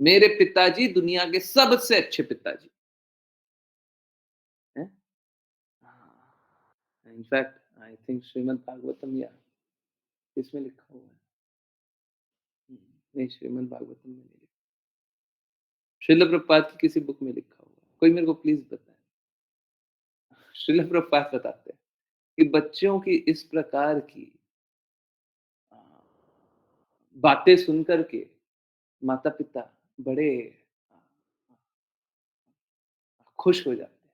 मेरे पिताजी दुनिया के सबसे अच्छे पिताजी हैं। हाँ, in fact I think Shrimad Bhagavatam या इसमें लिखा हुआ है। हुँ, नहीं श्रीमद् भागवतम में नहीं लिखा। श्रील प्रभुपाद की किसी बुक में लिखा हुआ है। कोई मेरे को प्लीज़ बताए। श्रील प्रभुपाद बताते हैं कि बच्चों की इस प्रकार की अ, बातें सुन कर के माता-पिता बड़े अ, खुश हो जाते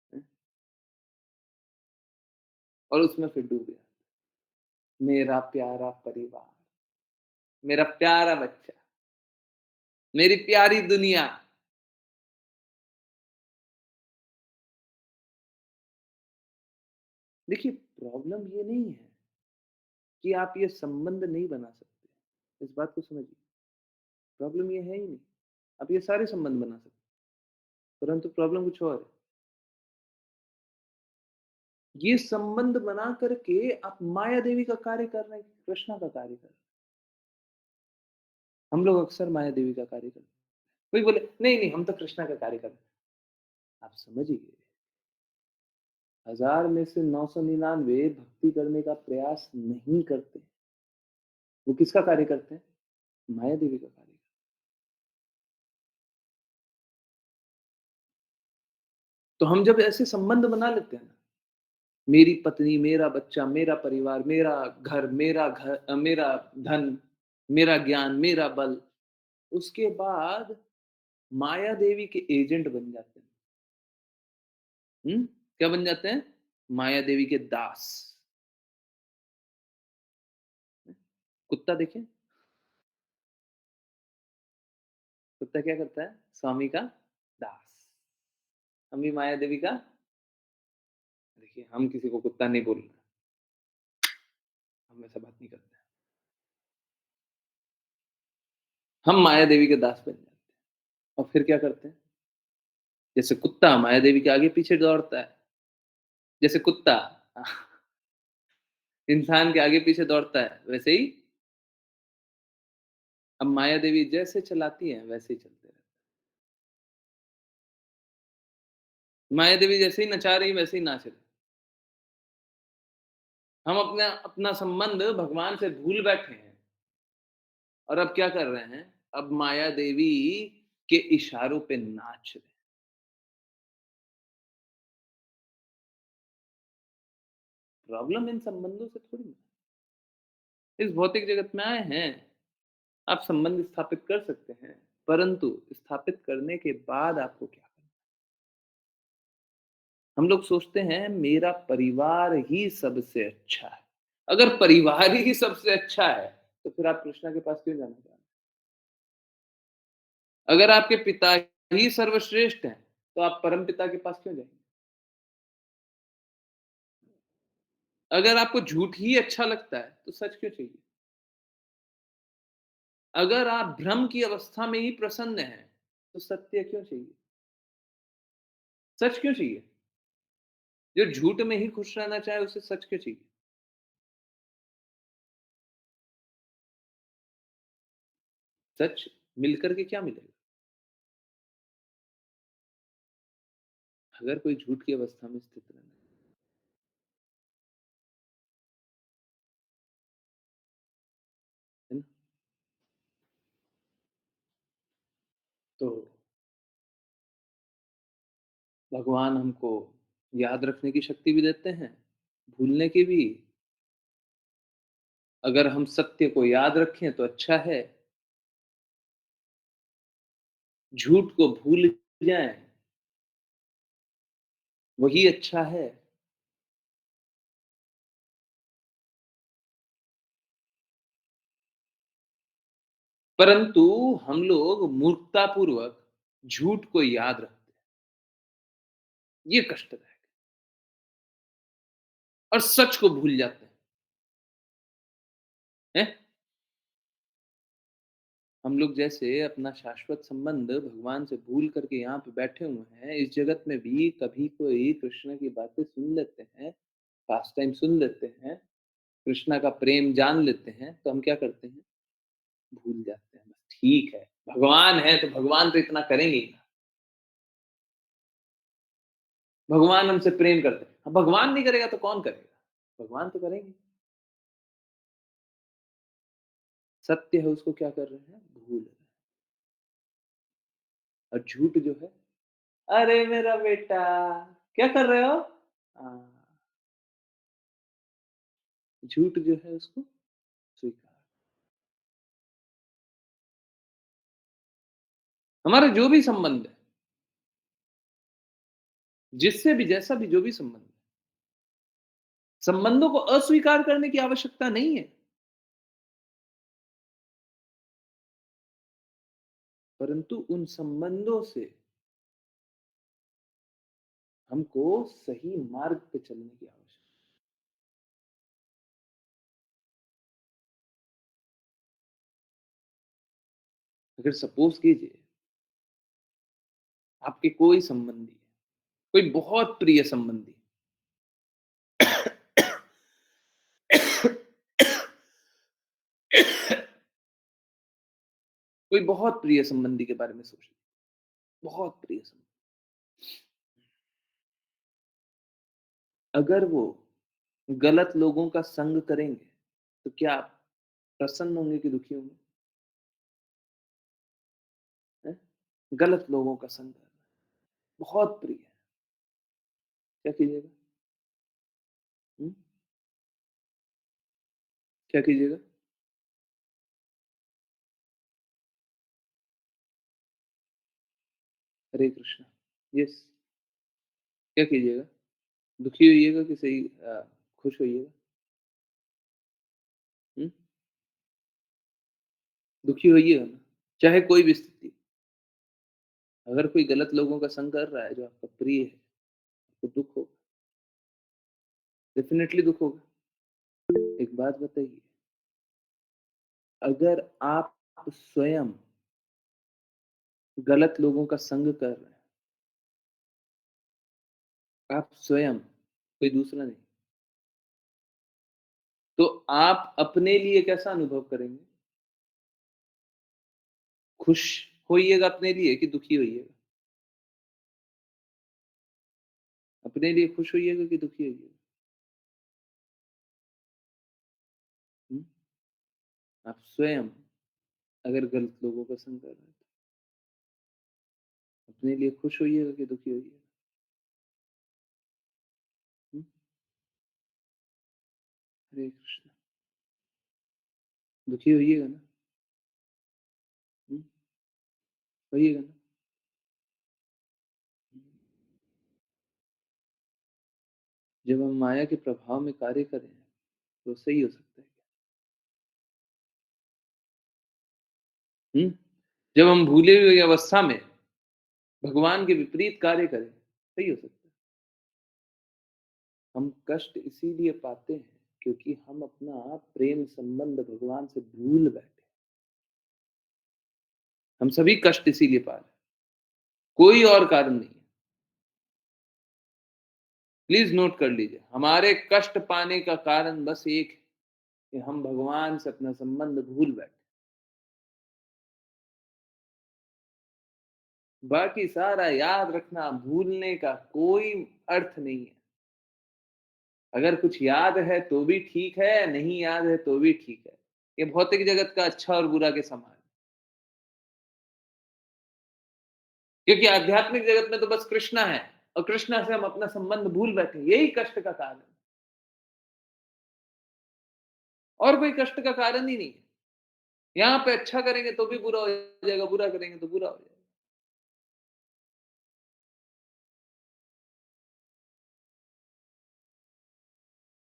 हैं और उसमें फिर डूब जाते हैं। मेरा प्यारा परिवार, मेरा प्यारा बच्चा, मेरी प्यारी दुनिया। देखिए, प्रॉब्लम ये नहीं है कि आप ये संबंध नहीं बना सकते, इस बात को समझिए। प्रॉब्लम ये है ही नहीं, आप ये सारे संबंध बना सकते हैं, परंतु प्रॉब्लम कुछ और है। ये संबंध बना करके आप माया देवी का कार्य कर रहे हैं, कृष्णा का कार्य कर रहे हैं। हम लोग अक्सर माया देवी का कार्य करते हैं। कोई बोले, "नहीं, हम तो कृष्णा का कार्य कर रहे हैं।" आप समझिए, 1000 में से 999 भक्ति करने का प्रयास नहीं करते। वो किसका कार्य करते हैं? माया देवी का कार्य। तो हम जब ऐसे संबंध बना लेते हैं ना, मेरी पत्नी, मेरा बच्चा, मेरा परिवार, मेरा धन, मेरा ज्ञान, मेरा बल, उसके बाद माया देवी के एजेंट बन जाते हैं। क्या बन जाते हैं? माया देवी के दास। कुत्ता देखें, कुत्ता क्या करता है? स्वामी का दास। हम भी माया देवी का, देखिए, हम किसी को कुत्ता नहीं बोल रहे, हम ऐसा बात नहीं करते। हम माया देवी के दास बन जाते हैं और फिर क्या करते हैं? जैसे कुत्ता माया देवी के आगे पीछे दौड़ता है, जैसे कुत्ता इंसान के आगे पीछे दौड़ता है, वैसे ही अब माया देवी जैसे चलाती हैं वैसे ही चलते रहते हैं। माया देवी जैसे ही नचा रही वैसे ही नाच रहे। हम अपना अपना संबंध भगवान से भूल बैठे हैं और अब क्या कर रहे हैं? अब माया देवी के इशारों पे नाच रहे हैं। प्रॉब्लम इन संबंधों से थोड़ी है। इस भौतिक जगत में आए हैं, आप संबंध स्थापित कर सकते हैं, परंतु स्थापित करने के बाद आपको क्या करना है? हम लोग सोचते हैं मेरा परिवार ही सबसे अच्छा है। अगर परिवार ही सबसे अच्छा है, तो फिर आप कृष्णा के पास क्यों जाना चाह रहे हैं? अगर आपके पिता ही सर्वश्रेष्ठ हैं, तो आप परमपिता के पास क्यों जाएँगे? अगर आपको झूठ ही अच्छा लगता है, तो सच क्यों चाहिए? अगर आप भ्रम की अवस्था में ही प्रसन्न हैं, तो सत्य क्यों चाहिए? सच क्यों चाहिए? जो झूठ में ही खुश रहना चाहे, उसे सच क्यों चाहिए? सच मिलकर के क्या मिलेगा? अगर कोई झूठ की अवस्था में स्थित रहना है ना? तो भगवान हमको याद रखने की शक्ति भी देते हैं, भूलने की भी। अगर हम सत्य को याद रखें तो अच्छा है, झूठ को भूल जाएँ, वही अच्छा है। परंतु हम लोग मूर्खतापूर्वक झूठ को याद रखते हैं, ये कष्टदायक है और सच को भूल जाते हैं। हम लोग जैसे अपना शाश्वत संबंध भगवान से भूल करके यहाँ पे बैठे हुए हैं, इस जगत में भी कभी कोई कृष्ण की बातें सुन लेते हैं, पास्ट टाइम सुन लेते हैं, कृष्णा का प्रेम जान लेते हैं, तो हम क्या करते हैं? भूल जाते हैं। बस ठीक है, भगवान है तो भगवान तो इतना करेंगे ही ना। भगवान हमसे प्रेम करते हैं। अब भगवान नहीं करेगा तो कौन करेगा? भगवान तो करेंगे। सत्य है उसको क्या कर रहे हैं? भूल रहे हैं। और झूठ जो है, अरे मेरा बेटा, क्या कर रहे हो? हाँ, झूठ जो है उसको स्वीकार। हमारा जो भी संबंध है, जिससे भी जैसा भी जो भी संबंध है, संबंधों को अस्वीकार करने की आवश्यकता नहीं है, परंतु उन संबंधों से हमको सही मार्ग पे चलने की आवश्यकता है। अगर सपोज़ कीजिए आपके कोई संबंधी है, कोई बहुत प्रिय संबंधी कोई बहुत प्रिय संबंधी के बारे में सोच लीजिए, बहुत प्रिय संबंधी। अगर वो गलत लोगों का संग करेंगे, तो क्या आप प्रसन्न होंगे कि दुखी होंगे? हैं? गलत लोगों का संग करना, बहुत प्रिय है, क्या कीजिएगा? हुँ? क्या कीजिएगा? हरे कृष्णा। यस, क्या कीजिएगा? दुखी होइएगा कि सही खुश होइएगा? हुँ? दुखी होइएगा ना, चाहे कोई भी स्थिति हो। अगर कोई गलत लोगों का संग कर रहा है जो आपका प्रिय है, तो दुःख होगा, डेफ़िनेटली दुःख होगा। एक बात बताइए, अगर आप स्वयं गलत लोगों का संग कर रहे हैं, आप स्वयं, कोई दूसरा नहीं, तो आप अपने लिए कैसा अनुभव करेंगे? खुश होइएगा अपने लिए कि दुखी होइएगा? अपने लिए खुश होइएगा कि दुखी होइएगा? हुँ? आप स्वयं अगर गलत लोगों का संग कर रहे हैं, तो अपने लिए खुश होइएगा कि दुखी होइएगा? हुँ? हरे कृष्ण, दुखी होइएगा ना? हुँ? होइएगा ना? हुँ। जब हम माया के प्रभाव में कार्य कर रहे हैं, तो सही हो सकता है क्या? हुँ? जब हम भूले हुए अवस्था में भगवान के विपरीत कार्य करें, सही हो सकता है। हम कष्ट इसीलिए पाते हैं, क्योंकि हम अपना प्रेम संबंध भगवान से भूल बैठे। हम सभी कष्ट इसीलिए पा रहे हैं, कोई और कारण नहीं है। प्लीज़ नोट कर लीजिए, हमारे कष्ट पाने का कारण बस एक है कि हम भगवान से अपना संबंध भूल बैठे। बाकी सारा याद रखना, भूलने का कोई अर्थ नहीं है। अगर कुछ याद है तो भी ठीक है, नहीं याद है तो भी ठीक है। ये भौतिक जगत का अच्छा और बुरा के समान है। क्योंकि आध्यात्मिक जगत में तो बस कृष्णा है और कृष्णा से हम अपना संबंध भूल बैठे, यही कष्ट का कारण है, और कोई कष्ट का कारण ही नहीं है। यहाँ पे अच्छा करेंगे तो भी बुरा हो जाएगा, बुरा करेंगे तो बुरा हो जाएगा।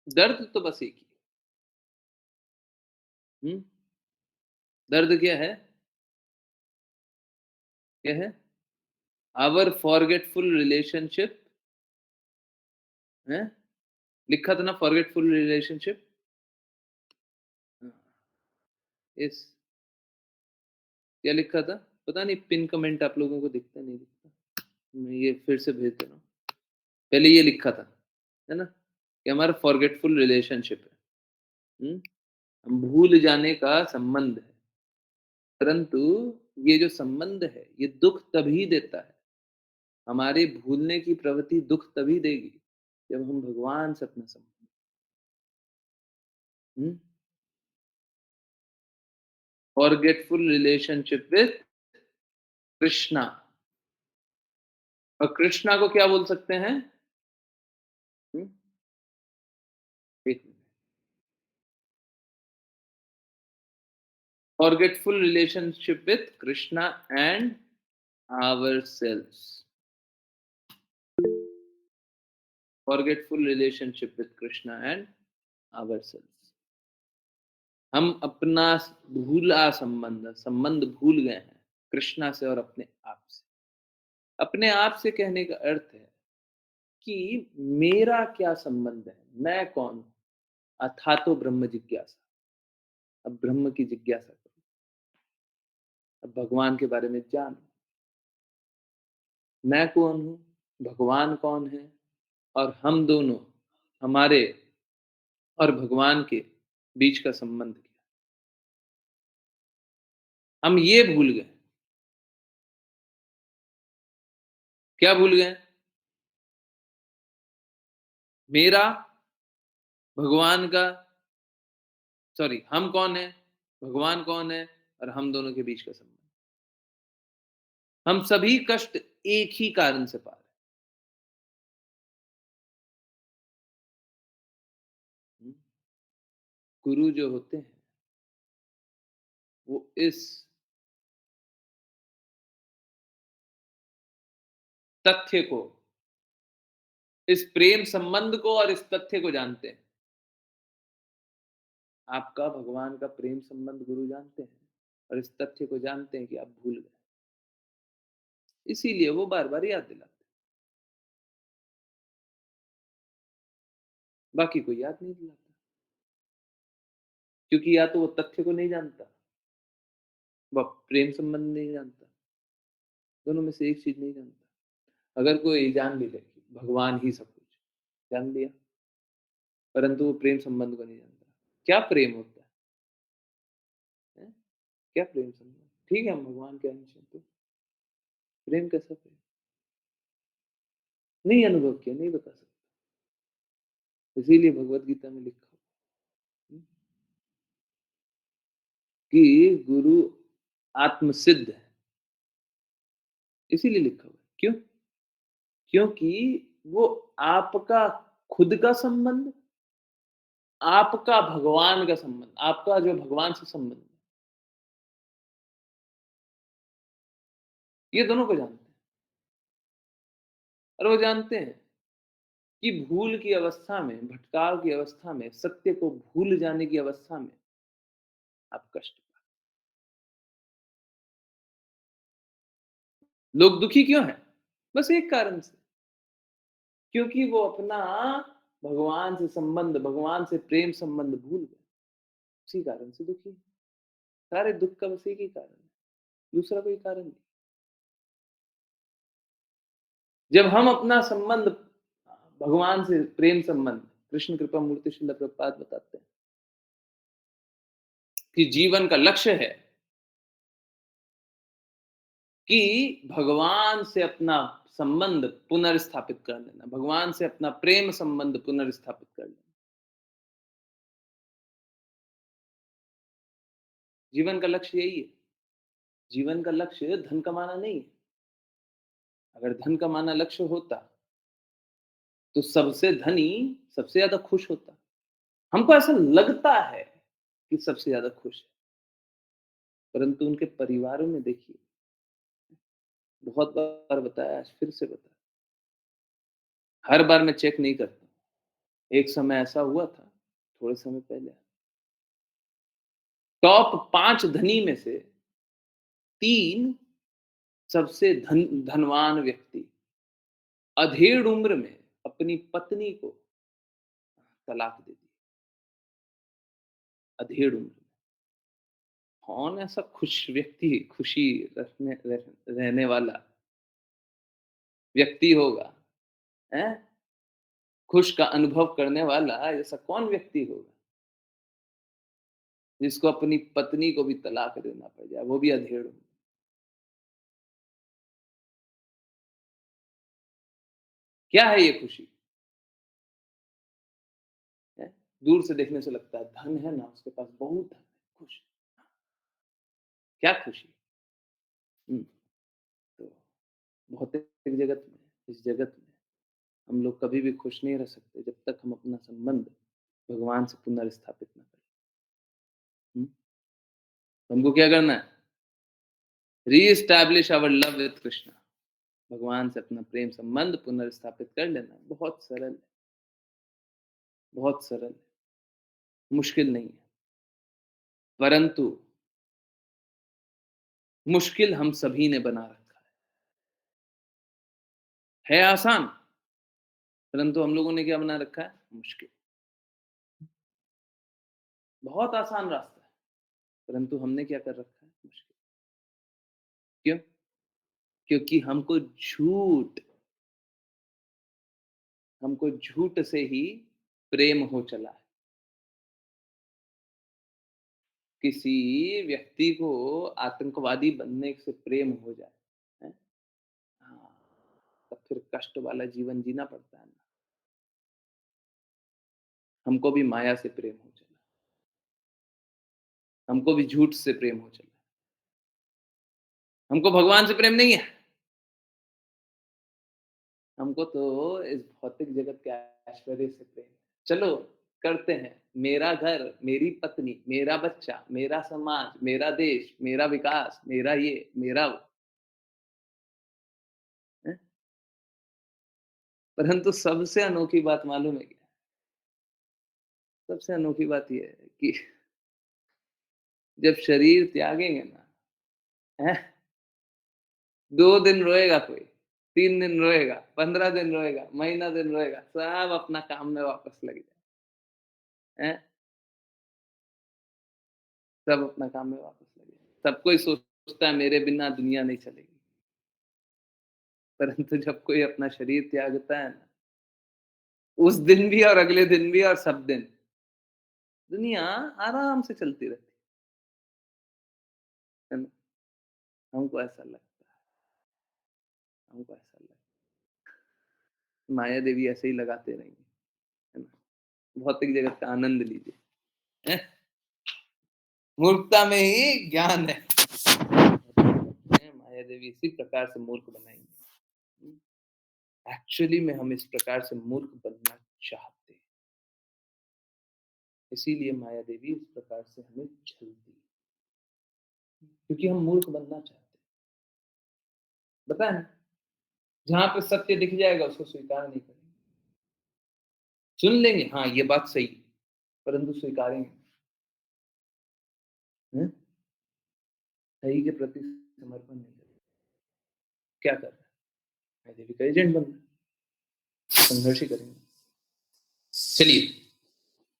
दर्द तो बस एक ही है। दर्द क्या है? क्या है? आवर फॉरगेटफुल रिलेशनशिप है? लिखा था ना फॉरगेटफुल रिलेशनशिप? हाँ, यस। क्या लिखा था? पता नहीं पिन कमेंट आप लोगों को दिखता नहीं दिखता। मैं ये फिर से भेज दे रहा हूँ। पहले ये लिखा था, है ना? कि हमारा फॉरगेटफुल रिलेशनशिप है। हम भूल जाने का संबंध है, परंतु ये जो संबंध है, ये दुःख तभी देता है। हमारे भूलने की प्रवृत्ति दुःख तभी देगी, जब हम भगवान से अपना संबंध। Hmm? Forgetful relationship with Krishna. और कृष्णा को क्या बोल सकते हैं? हुँ? एक minute. Forgetful relationship with Krishna and ourselves. forgetful relationship with Krishna and ourselves. हम अपना भूला संबंध भूल गए हैं कृष्णा से और अपने आप से। अपने आप से कहने का अर्थ है कि मेरा क्या संबंध है, मैं कौन हूँ? अथा तो ब्रह्म जिज्ञासा। अब ब्रह्म की जिज्ञासा करो, अब भगवान के बारे में जानो। मैं कौन हूँ, भगवान कौन है और हम दोनों, हमारे और भगवान के बीच का संबंध क्या है? हम ये भूल गए। क्या भूल गए? मेरा, भगवान का, सॉरी, हम कौन है, भगवान कौन है और हम दोनों के बीच का संबंध। हम सभी कष्ट एक ही कारण से पा रहे हैं। गुरु जो होते हैं वो इस तथ्य को, इस प्रेम संबंध को और इस तथ्य को जानते हैं। आपका भगवान का प्रेम संबंध गुरु जानते हैं और इस तथ्य को जानते हैं कि आप भूल गए। इसीलिए वो बार-बार याद दिलाते हैं, बाकी कोई याद नहीं दिलाता। क्योंकि या तो वो तथ्य को नहीं जानता, वह प्रेम संबंध नहीं जानता, दोनों में से एक चीज़ नहीं जानता। अगर कोई जान भी ले कि भगवान ही सब कुछ, जान लिया, परंतु वो प्रेम संबंध को नहीं जानता। क्या प्रेम होता है? हैं? क्या प्रेम संबंध? ठीक है, हम भगवान के अंश हैं, तो प्रेम कैसा प्रेम? नहीं अनुभव किया, नहीं बता सकता। इसीलिए भगवत गीता में लिखा हुआ है कि गुरु आत्मसिद्ध है, इसीलिए लिखा हुआ है। क्यों? क्योंकि वो आपका खुद का संबंध, आपका भगवान का संबंध, आपका जो भगवान से संबंध है, ये दोनों को जानते हैं। और वो जानते हैं कि भूल की अवस्था में, भटकाव की अवस्था में, सत्य को भूल जाने की अवस्था में आप कष्ट पाते। लोग दुखी क्यों हैं? बस एक कारण से, क्योंकि वो अपना भगवान से संबंध, भगवान से प्रेम संबंध भूल गए। उसी कारण से दुखी हैं। सारे दुःख का बस एक ही कारण है, दूसरा कोई कारण नहीं। जब हम अपना संबंध भगवान से प्रेम संबंध, कृष्ण कृपा मूर्ति श्रील प्रभुपाद बताते हैं कि जीवन का लक्ष्य है कि भगवान से अपना संबंध पुनर्स्थापित कर लेना, भगवान से अपना प्रेम संबंध पुनर्स्थापित कर लेना। जीवन का लक्ष्य यही है। जीवन का लक्ष्य धन कमाना नहीं है। अगर धन कमाना लक्ष्य होता तो सबसे धनी सबसे ज्यादा खुश होता। हमको ऐसा लगता है कि सबसे ज्यादा खुश है, परंतु उनके परिवारों में देखिए, बहुत बार बताया, आज फिर से बताया, हर बार मैं चेक नहीं करता। एक समय ऐसा हुआ था, थोड़े समय पहले, टॉप 5 धनी में से 3 सबसे धनवान व्यक्ति अधेड़ उम्र में अपनी पत्नी को तलाक दे दी। अधेड़ उम्र में। कौन ऐसा खुश व्यक्ति, खुशी रहने वाला व्यक्ति होगा, हैं? खुश का अनुभव करने वाला ऐसा कौन व्यक्ति होगा, जिसको अपनी पत्नी को भी तलाक देना पड़ जाए, वो भी अधेड़ उम्र में। क्या है ये खुशी? है? दूर से देखने से लगता है धन है ना, उसके पास बहुत धन है, खुश। क्या खुशी? हुँ, तो भौतिक जगत में, इस जगत में हम लोग कभी भी खुश नहीं रह सकते जब तक हम अपना संबंध भगवान से पुनर्स्थापित ना करें। हुँ? तो हमको क्या करना है? Re-establish our love with Krishna. भगवान से अपना प्रेम संबंध पुनर्स्थापित कर लेना, बहुत सरल है। बहुत सरल है, मुश्किल नहीं है। परंतु मुश्किल हम सभी ने बना रखा है आसान, परंतु हम लोगों ने क्या बना रखा है? मुश्किल। बहुत आसान रास्ता है, परंतु हमने क्या कर रखा है? मुश्किल। क्यों? क्योंकि हमको झूठ से ही प्रेम हो चला है। किसी व्यक्ति को आतंकवादी बनने से प्रेम हो जाए, हैं? हाँ, तब फिर कष्ट वाला जीवन जीना पड़ता है ना। हमको भी माया से प्रेम हो चला, हमको भी झूठ से प्रेम हो चला, हमको भगवान से प्रेम नहीं है, हमको तो इस भौतिक जगत के ऐश्वर्य से प्रेम है। चलो करते हैं, मेरा घर, मेरी पत्नी, मेरा बच्चा, मेरा समाज, मेरा देश, मेरा विकास, मेरा ये, मेरा वो, हैं? परंतु सबसे अनोखी बात मालूम है क्या? सबसे अनोखी बात ये है कि जब शरीर त्यागेंगे ना, हैं? 2 दिन रोएगा कोई, 3 दिन रोएगा, 15 दिन रोएगा, महीना दिन रोएगा, सब अपना काम में वापस लग जाए, हैं? सब अपना काम में वापस लगे। सब कोई सोचता है मेरे बिना दुनिया नहीं चलेगी, परंतु जब कोई अपना शरीर त्यागता है ना, उस दिन भी और अगले दिन भी और सब दिन, दुनिया आराम से चलती रहती है ना? हमको ऐसा लगता है, हमको ऐसा लगता है। माया देवी ऐसे ही लगाते रहेंगे, है ना? भौतिक जगत का आनंद लीजिए, हैं? मूर्खता में ही ज्ञान है। माया देवी इसी प्रकार से मूर्ख बनाएंगे। एक्चुअली में हम इस प्रकार से मूर्ख बनना चाहते हैं, इसीलिए माया देवी इस प्रकार से हमें छलती है, क्योंकि हम मूर्ख बनना चाहते हैं। पता है, जहां पे सत्य दिख जाएगा उसको स्वीकार नहीं करेंगे, सुन लेंगे हाँ ये बात सही है, परंतु स्वीकारेंगे नहीं। सही के प्रति समर्पण नहीं करेंगे। क्या कर रहा है? माया देवी का एजेंट बनना है, संघर्ष ही करेंगे। चलिए,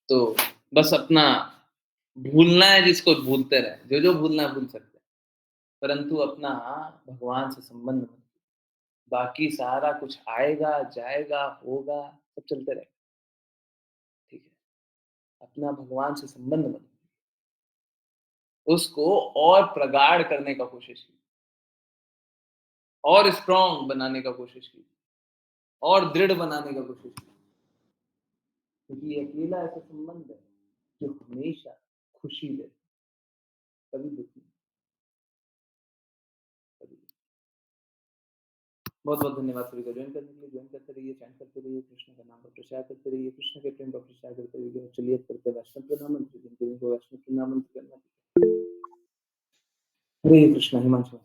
तो बस अपना भूलना है, जिसको भूलते रहे, जो जो भूलना है भूल सकते हैं, परंतु अपना भगवान से संबंध मत, बाकी सारा कुछ आएगा जाएगा होगा, सब चलते रहेगा, ठीक है? अपना भगवान से संबंध मत, उसको और प्रगाढ़ करने का कोशिश की, और स्ट्रांग बनाने का कोशिश की, और दृढ़ बनाने का कोशिश की, क्योंकि ये अकेला ऐसा संबंध है जो हमेशा खुशी दे, कभी दुख नहीं, कभी दुख। बहुत बहुत धन्यवाद सभी का ज्वाइन करने के लिए। ज्वाइन करते रहिए, चैन करते रहिए, कृष्ण का नाम का प्रचार करते रहिए, कृष्ण के प्रेम का प्रचार करते रहिए। चलिए करते वैष्णव प्रणामंत्र, जिनको वैष्णव प्रणामंत्र करना। हरे कृष्ण। हिमांशु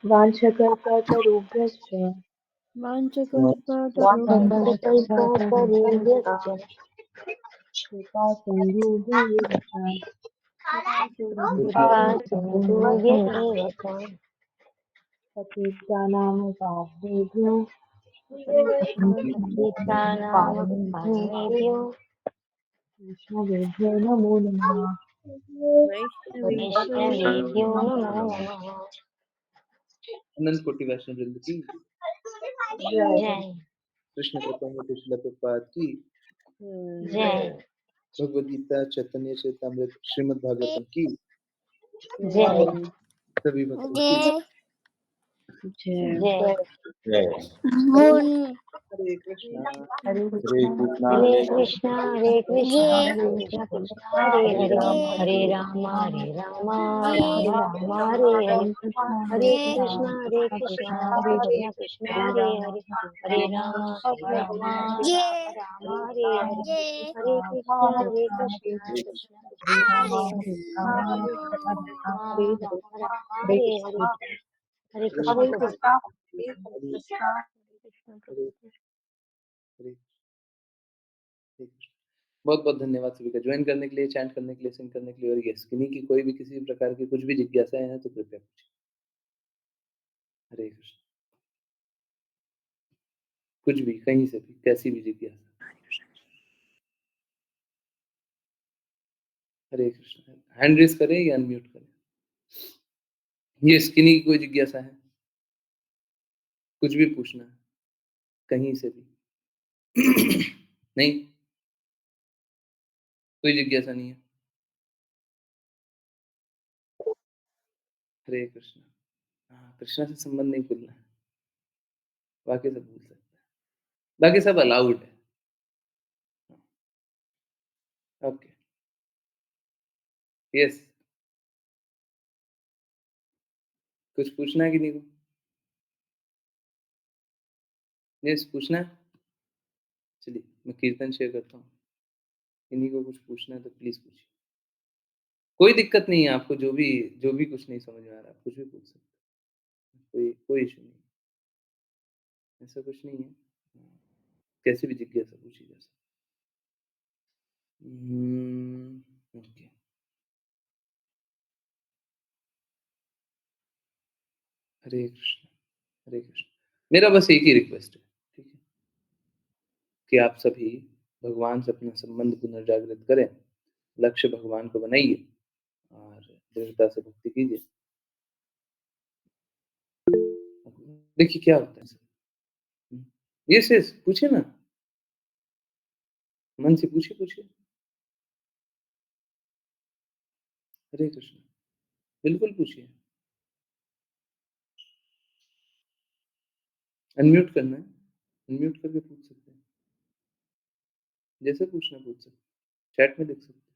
वाञ्छकल्पतरुभ्यश्च वाञ्छकल्पतरुभ्यश्च कृपासिन्धुभ्यश्च कृपासिन्धुभ्य एव च पतितानां पापेभ्यो पतितानां वैष्णवेभ्यो नमो नमः। वैष्णवेभ्यो नमो नमः। अनंत कोटि वैष्णव वृंद की जय कृष्ण कृपामृत श्रील प्रभुपाद की जय भगवद गीता चैतन्य चैतामृत श्रीमद् भागवतम की जय सभी भक्तों की जय जय हरे कृष्णा हरे हरे कृष्ण कृष्णा हरे हरे कृष्णा हरे कृष्णा कृष्ण कृष्ण हरे हरे हरे राम राम राम हरे हरे हरे कृष्णा कृष्ण कृष्ण हरे हरे हरे राम राम हरे हरे हरे कृष्ण कृष्ण कृष्ण हरे हरे हरे राम राम हरे हरे हरे कृष्ण प्रभु हरे कृष्ण हरे प्रभु। हरे हरे कृष्ण। बहुत-बहुत धन्यवाद सभी का जॉइन करने के लिए, चैंट करने के लिए, सिंग करने के लिए और यस, किन्हीं की कोई भी किसी भी प्रकार की कुछ भी जिज्ञासाएँ हैं तो कृपया पूछें। हरे कृष्ण। कुछ भी, कहीं से भी, कैसी भी जिज्ञासा। हरे कृष्ण। हैंड रेज़ करें या अनम्यूट करें? यस, किन्हीं की कोई जिज्ञासा है? कुछ भी पूछना है, कहीं से भी? नहीं, कोई जिज्ञासा नहीं है? हरे कृष्ण। हाँ, कृष्णा से संबंध नहीं भूलना है, बाकी सब भूल सकते हैं। बाकी सब अलाउड है। ओके, यस, कुछ पूछना है किन्हीं को? यस, पूछना है? चलिए, मैं कीर्तन शेयर करता हूँ। किन्हीं को कुछ पूछना है तो प्लीज़ पूछिए। कोई दिक्कत नहीं है आपको जो भी कुछ नहीं समझ में आ रहा है, आप कुछ भी पूछ सकते हैं। कोई कोई इश्यू नहीं है, ऐसा कुछ नहीं है। कैसी भी जिज्ञासा पूछिए जा सकती ओके, हरे कृष्ण, हरे कृष्ण। मेरा बस एक ही रिक्वेस्ट है, ठीक है? कि आप सभी भगवान से अपना संबंध पुनर्जागृत करें, लक्ष्य भगवान को बनाइए और दृढ़ता से भक्ति कीजिए। देखिए क्या होता है सर। यस, यस, पूछिए ना, मन से पूछिए, पूछिए। हरे कृष्ण, बिल्कुल पूछिए। अनम्यूट करना है, अनम्यूट करके पूछ सकते हैं। जैसे पूछना पूछ सकते हैं, चैट में लिख सकते हैं।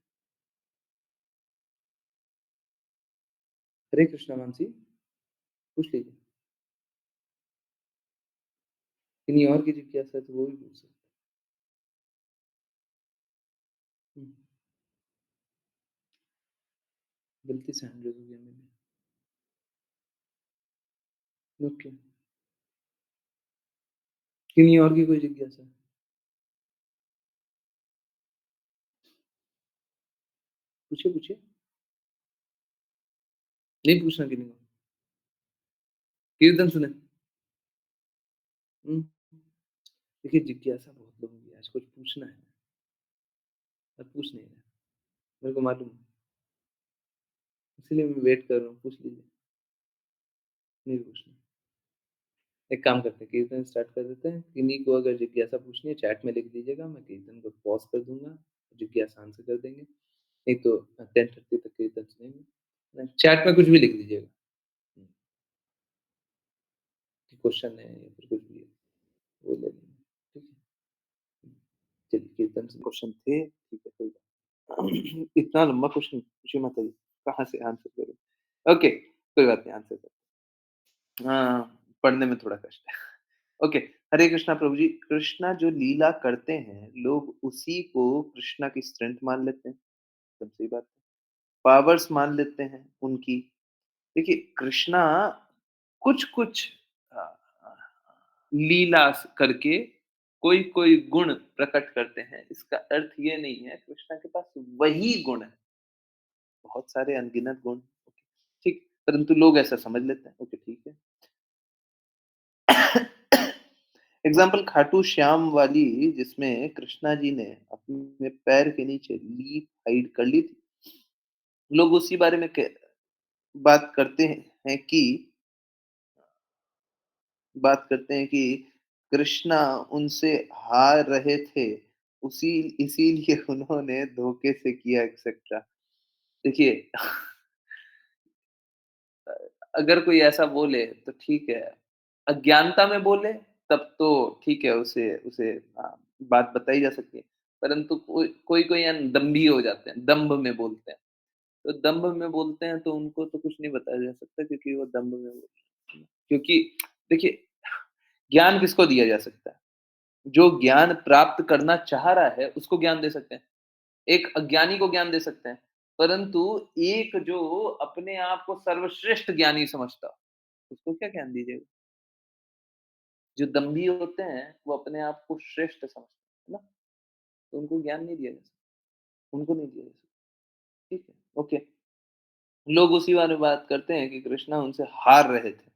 हरे कृष्णा मानसी, पूछ लीजिए। किन्हीं और की जिज्ञासा है तो वो भी पूछ सकते हैं। गलती से हैंड रेज़ हो गया मेरे। ओके, किन्हीं और की कोई जिज्ञासा है? पूछिए, पूछिए। नहीं पूछना किन्हीं को। कीर्तन सुने। हुँ, देखिए जिज्ञासा बहुत लोगों की है, आज कुछ पूछना है और पूछ नहीं रहे। मेरे को मालूम है, इसीलिए मैं वेट कर रहा हूँ, पूछ लीजिए। नहीं पूछना। एक काम करते हैं, कीर्तन स्टार्ट कर देते हैं। किन्हीं को अगर जिज्ञासा पूछनी है चैट में लिख दीजिएगा, मैं कीर्तन को पॉज़ कर दूँगा, जिज्ञासा आंसर कर देंगे। नहीं तो 10:30 तक कीर्तन सुनेंगे। चैट में कुछ भी लिख दीजिएगा। हुँ, कि क्वेश्चन है या फिर कुछ भी है, वो ले लेंगे। ठीक है? चलिए कीर्तन से क्वेश्चन थे, ठीक है कोई बात इतना लंबा क्वेश्चन पूछिए मत आइए, कहाँ से आंसर करूँ? ओके, कोई बात नहीं आंसर कर हाँ, पढ़ने में थोड़ा कष्ट है। ओके, हरे कृष्णा प्रभु जी, कृष्णा जो लीला करते हैं, लोग उसी को कृष्णा की स्ट्रेंथ मान लेते हैं, एकदम सही बात है। पावर्स मान लेते हैं उनकी। देखिए, कृष्णा कुछ-कुछ अ लीला स करके कोई-कोई गुण प्रकट करते हैं। इसका अर्थ ये नहीं है कृष्णा के पास वही गुण है, बहुत सारे अनगिनत गुण, ओके, ठीक, परंतु लोग ऐसा समझ लेते हैं, ओके ठीक है। एग्ज़ाम्पल खाटू श्याम वाली जिसमें कृष्णा जी ने अपने पैर के नीचे लीफ हाइड कर ली थी। लोग उसी बारे में क बात करते हैं कि बात करते हैं कि कृष्णा उनसे हार रहे थे, उसी इसीलिए उन्होंने धोखे से किया एक्सेट्रा। देखिए अ, अगर कोई ऐसा बोले तो ठीक है, अज्ञानता में बोले तब तो ठीक है उसे उसे बात बताई जा सकती है। परंतु कोई-कोई दंभी हो जाते हैं, दंभ में बोलते हैं। तो दंभ में बोलते हैं तो उनको तो कुछ नहीं बताया जा सकता क्योंकि वो दंभ में बोल रहे हैं। क्योंकि देखिए ज्ञान किसको दिया जा सकता है? जो ज्ञान प्राप्त करना चाह रहा है, उसको ज्ञान दे सकते हैं। एक अज्ञानी को ज्ञान दे सकते हैं। परंतु एक जो अपने आप को सर्वश्रेष्ठ ज्ञानी समझता, उसको क्या ज्ञान दीजिएगा? जो दम्भी होते हैं, वो अपने आप को श्रेष्ठ समझते हैं, है ना? तो उनको ज्ञान नहीं दिया जा सकता, उनको नहीं दिया जा सकता, ठीक है? ओके। लोग उसी बारे में बात करते हैं कि कृष्णा उनसे हार रहे थे।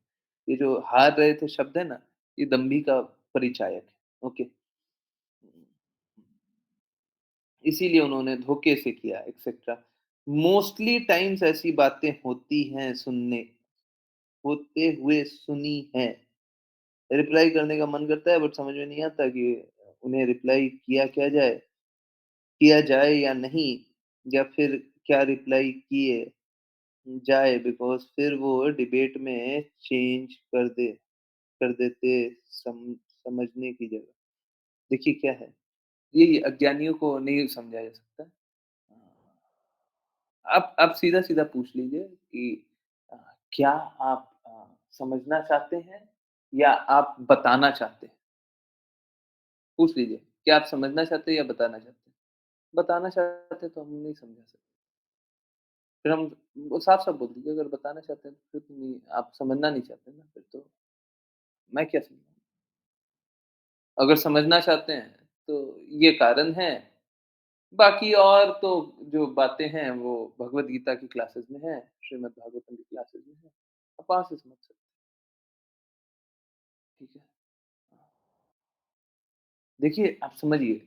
ये जो हार रहे थे शब्द है ना, ये दंभी का परिचायक है, ओके। इसीलिए उन्होंने धोखे से किया एक्सेट्रा। मोस्टली टाइम्स ऐसी बातें होती हैं सुनने होते हुए सुनी हैं। रिप्लाई करने का मन करता है बट समझ में नहीं आता कि उन्हें रिप्लाई किया जाए या नहीं, या फिर क्या रिप्लाई किए जाए बिकॉज़ फिर वो डिबेट में चेंज कर देते समझने की जगह। देखिए क्या है, ये अज्ञानियों को नहीं समझा जा सकता। आप सीधा-सीधा पूछ लीजिए कि अ, क्या आप समझना चाहते हैं या आप बताना चाहते हैं? पूछ लीजिए, क्या आप समझना चाहते हैं या बताना चाहते हैं? बताना चाहते हैं तो हम नहीं समझा सकते। फिर हम वो साफ-साफ बोल दीजिए अगर बताना चाहते हैं तो फिर तो नहीं आप समझना नहीं चाहते ना फिर तो मैं क्या समझाऊँ? अगर समझना चाहते हैं तो ये कारण है, बाकी और तो जो बातें हैं वो भगवद गीता की क्लासेस में हैं, श्रीमद् भागवतम की क्लासेस में हैं। आप वहाँ से समझ सकते हैं, ठीक है? देखिए, आप समझिए,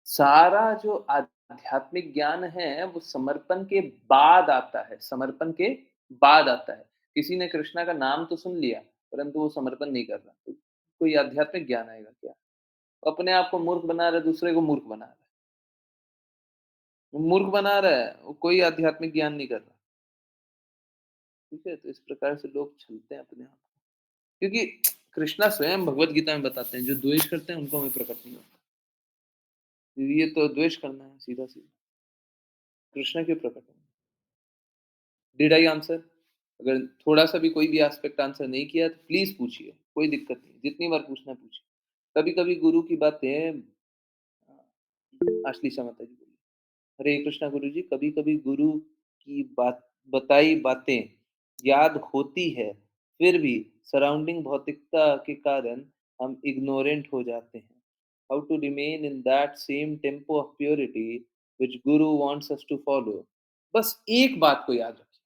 सारा जो आध्यात्मिक ज्ञान है, वो समर्पण के बाद आता है, समर्पण के बाद आता है। किसी ने कृष्णा का नाम तो सुन लिया, परंतु वो समर्पण नहीं कर रहा, तो कोई आध्यात्मिक ज्ञान आएगा क्या? वो अपने आप को मूर्ख बना रहा है, दूसरे को मूर्ख बना रहा है। वो मूर्ख बना रहा है, वो कोई आध्यात्मिक ज्ञान नहीं कर रहा, ठीक है? तो इस प्रकार से लोग छलते हैं अपने आप को। क्योंकि कृष्णा स्वयं भगवद गीता में बताते हैं, जो द्वेष करते हैं, उनको मैं प्रकट नहीं होता। ये तो द्वेष करना है सीधा-सीधा। कृष्णा क्यों प्रकट होंगे? Did I answer? अगर थोड़ा-सा भी कोई भी एस्पेक्ट आंसर नहीं किया तो प्लीज़ पूछिए, कोई दिक्कत नहीं, जितनी बार पूछना है पूछिए। कभी-कभी गुरु की बातें आश्लेषा माता जी बोली, हरे कृष्णा गुरु जी, कभी-कभी गुरु की बताई बातें याद होती है, फिर भी सराउंडिंग भौतिकता के कारण हम इग्नोरेंट हो जाते हैं। How to remain in that same tempo of purity which guru wants us to follow? बस एक बात को याद रखिए,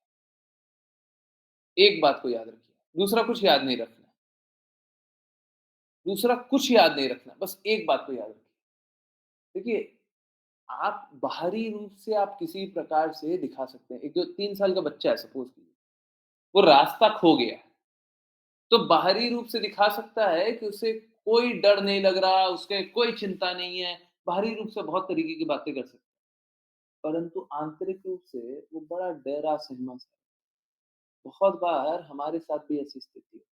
एक बात को याद रखिए, दूसरा कुछ याद नहीं रखना, दूसरा कुछ याद नहीं रखना, बस एक बात को याद रखिए। देखिए, आप बाहरी रूप से आप किसी प्रकार से दिखा सकते हैं। एक जो 3 साल का बच्चा है सपोज़ कीजिए, वो रास्ता खो गया है, तो बाहरी रूप से दिखा सकता है कि उसे कोई डर नहीं लग रहा, उसके कोई चिंता नहीं है, बाहरी रूप से बहुत तरीके की बातें कर सकता है। परंतु आंतरिक रूप से वो बड़ा डरा-सहमा सा है। बहुत बार हमारे साथ भी ऐसी स्थिति है।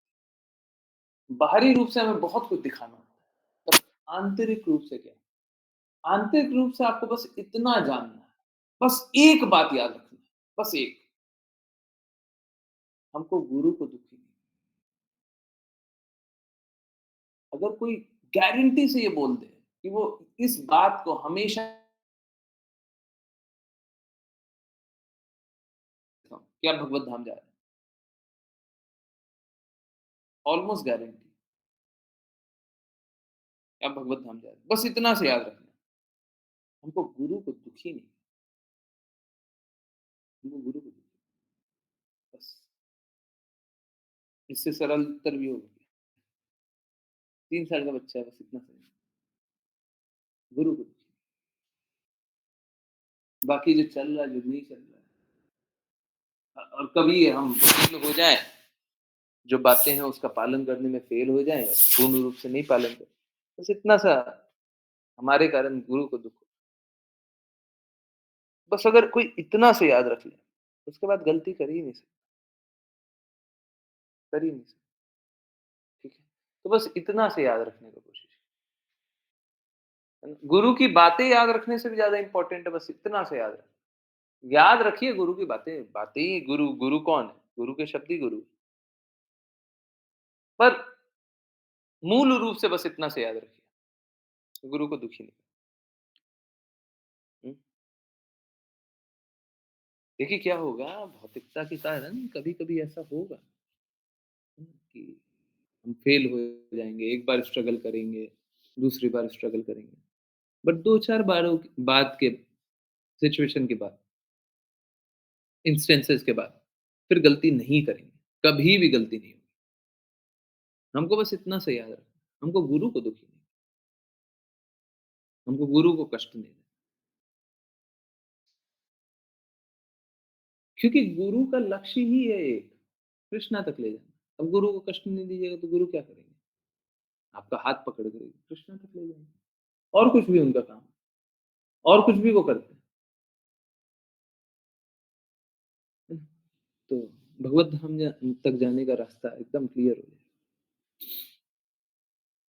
बाहरी रूप से हमें बहुत कुछ दिखाना होता है, पर आंतरिक रूप से क्या? आंतरिक रूप से आपको बस इतना जानना है, बस एक बात याद रखनी है, बस एक, हमको गुरु को दुखी नहीं, अगर कोई गारंटी से ये बोल दे कि वो इस बात को हमेशा कि आप भगवत धाम जा रहे हैं, ऑलमोस्ट गारंटी कि आप भगवत धाम जा रहे हैं, बस इतना से याद रखना है, हमको गुरु को दुखी नहीं, हमको गुरु को दुखी, बस इससे सरल उत्तर भी होगा, 3 साल का बच्चा है, बस इतना सही, गुरु को दुखी, बाकी जो चल रहा है, जो नहीं चल रहा है, और कभी हम फेल हो जाए, जो बातें हैं उसका पालन करने में फेल हो जाए, पूर्ण रूप से नहीं पालन करें, बस इतना सा हमारे कारण गुरु को दुःख हो। बस अगर कोई इतना से याद रख ले, उसके बाद गलती कर ही नहीं सकता, कर ही नहीं सकता, ठीक है? तो बस इतना से याद रखने का कोशिश है ना? गुरु की बातें याद रखने से भी ज़्यादा इम्पोर्टेंट है, बस इतना से याद रखें। याद रखिए गुरु की बातें, बातें ही गुरु गुरु कौन है? गुरु के शब्द ही गुरु हैं। पर मूल रूप से बस इतना से याद रखिए, गुरु को दुखी नहीं हुँ? देखिए क्या होगा भौतिकता के कारण कभी-कभी ऐसा होगा, हुँ, कि हम फेल हो जाएँगे, एक बार स्ट्रगल करेंगे, दूसरी बार स्ट्रगल करेंगे। बट 2-4 बारों बाद के सिचुएशन के बाद, इंस्टेंसेस के बाद, फिर गलती नहीं करेंगे, कभी भी गलती नहीं होगी। हमको बस इतना सा याद रखना, हमको गुरु को दुखी नहीं, हमको गुरु को कष्ट नहीं देना। क्योंकि गुरु का लक्ष्य ही है एक, कृष्णा तक ले जाना। अब गुरु को कष्ट नहीं दीजिएगा तो गुरु क्या करेंगे? आपका हाथ पकड़ कर कृष्णा तक ले जाएँगे। और कुछ भी उनका काम है, और कुछ भी वो करते हैं। है ना? तो भगवत धाम तक जाने का रास्ता एकदम क्लियर हो जाए।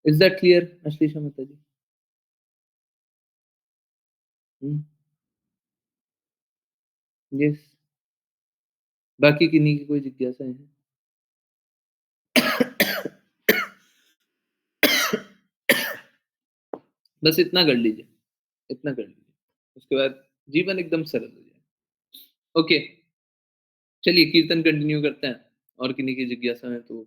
इज़ दैट क्लियर अश्लेषा माता जी? हुँ, यस। बाकी किन्हीं की कोई जिज्ञासाएँ हैं? बस इतना कर लीजिए, इतना कर लीजिए। उसके बाद जीवन एकदम सरल हो जाएगा। ओके, चलिए कीर्तन कंटिन्यू करते हैं और किन्हीं की जिज्ञासा है तो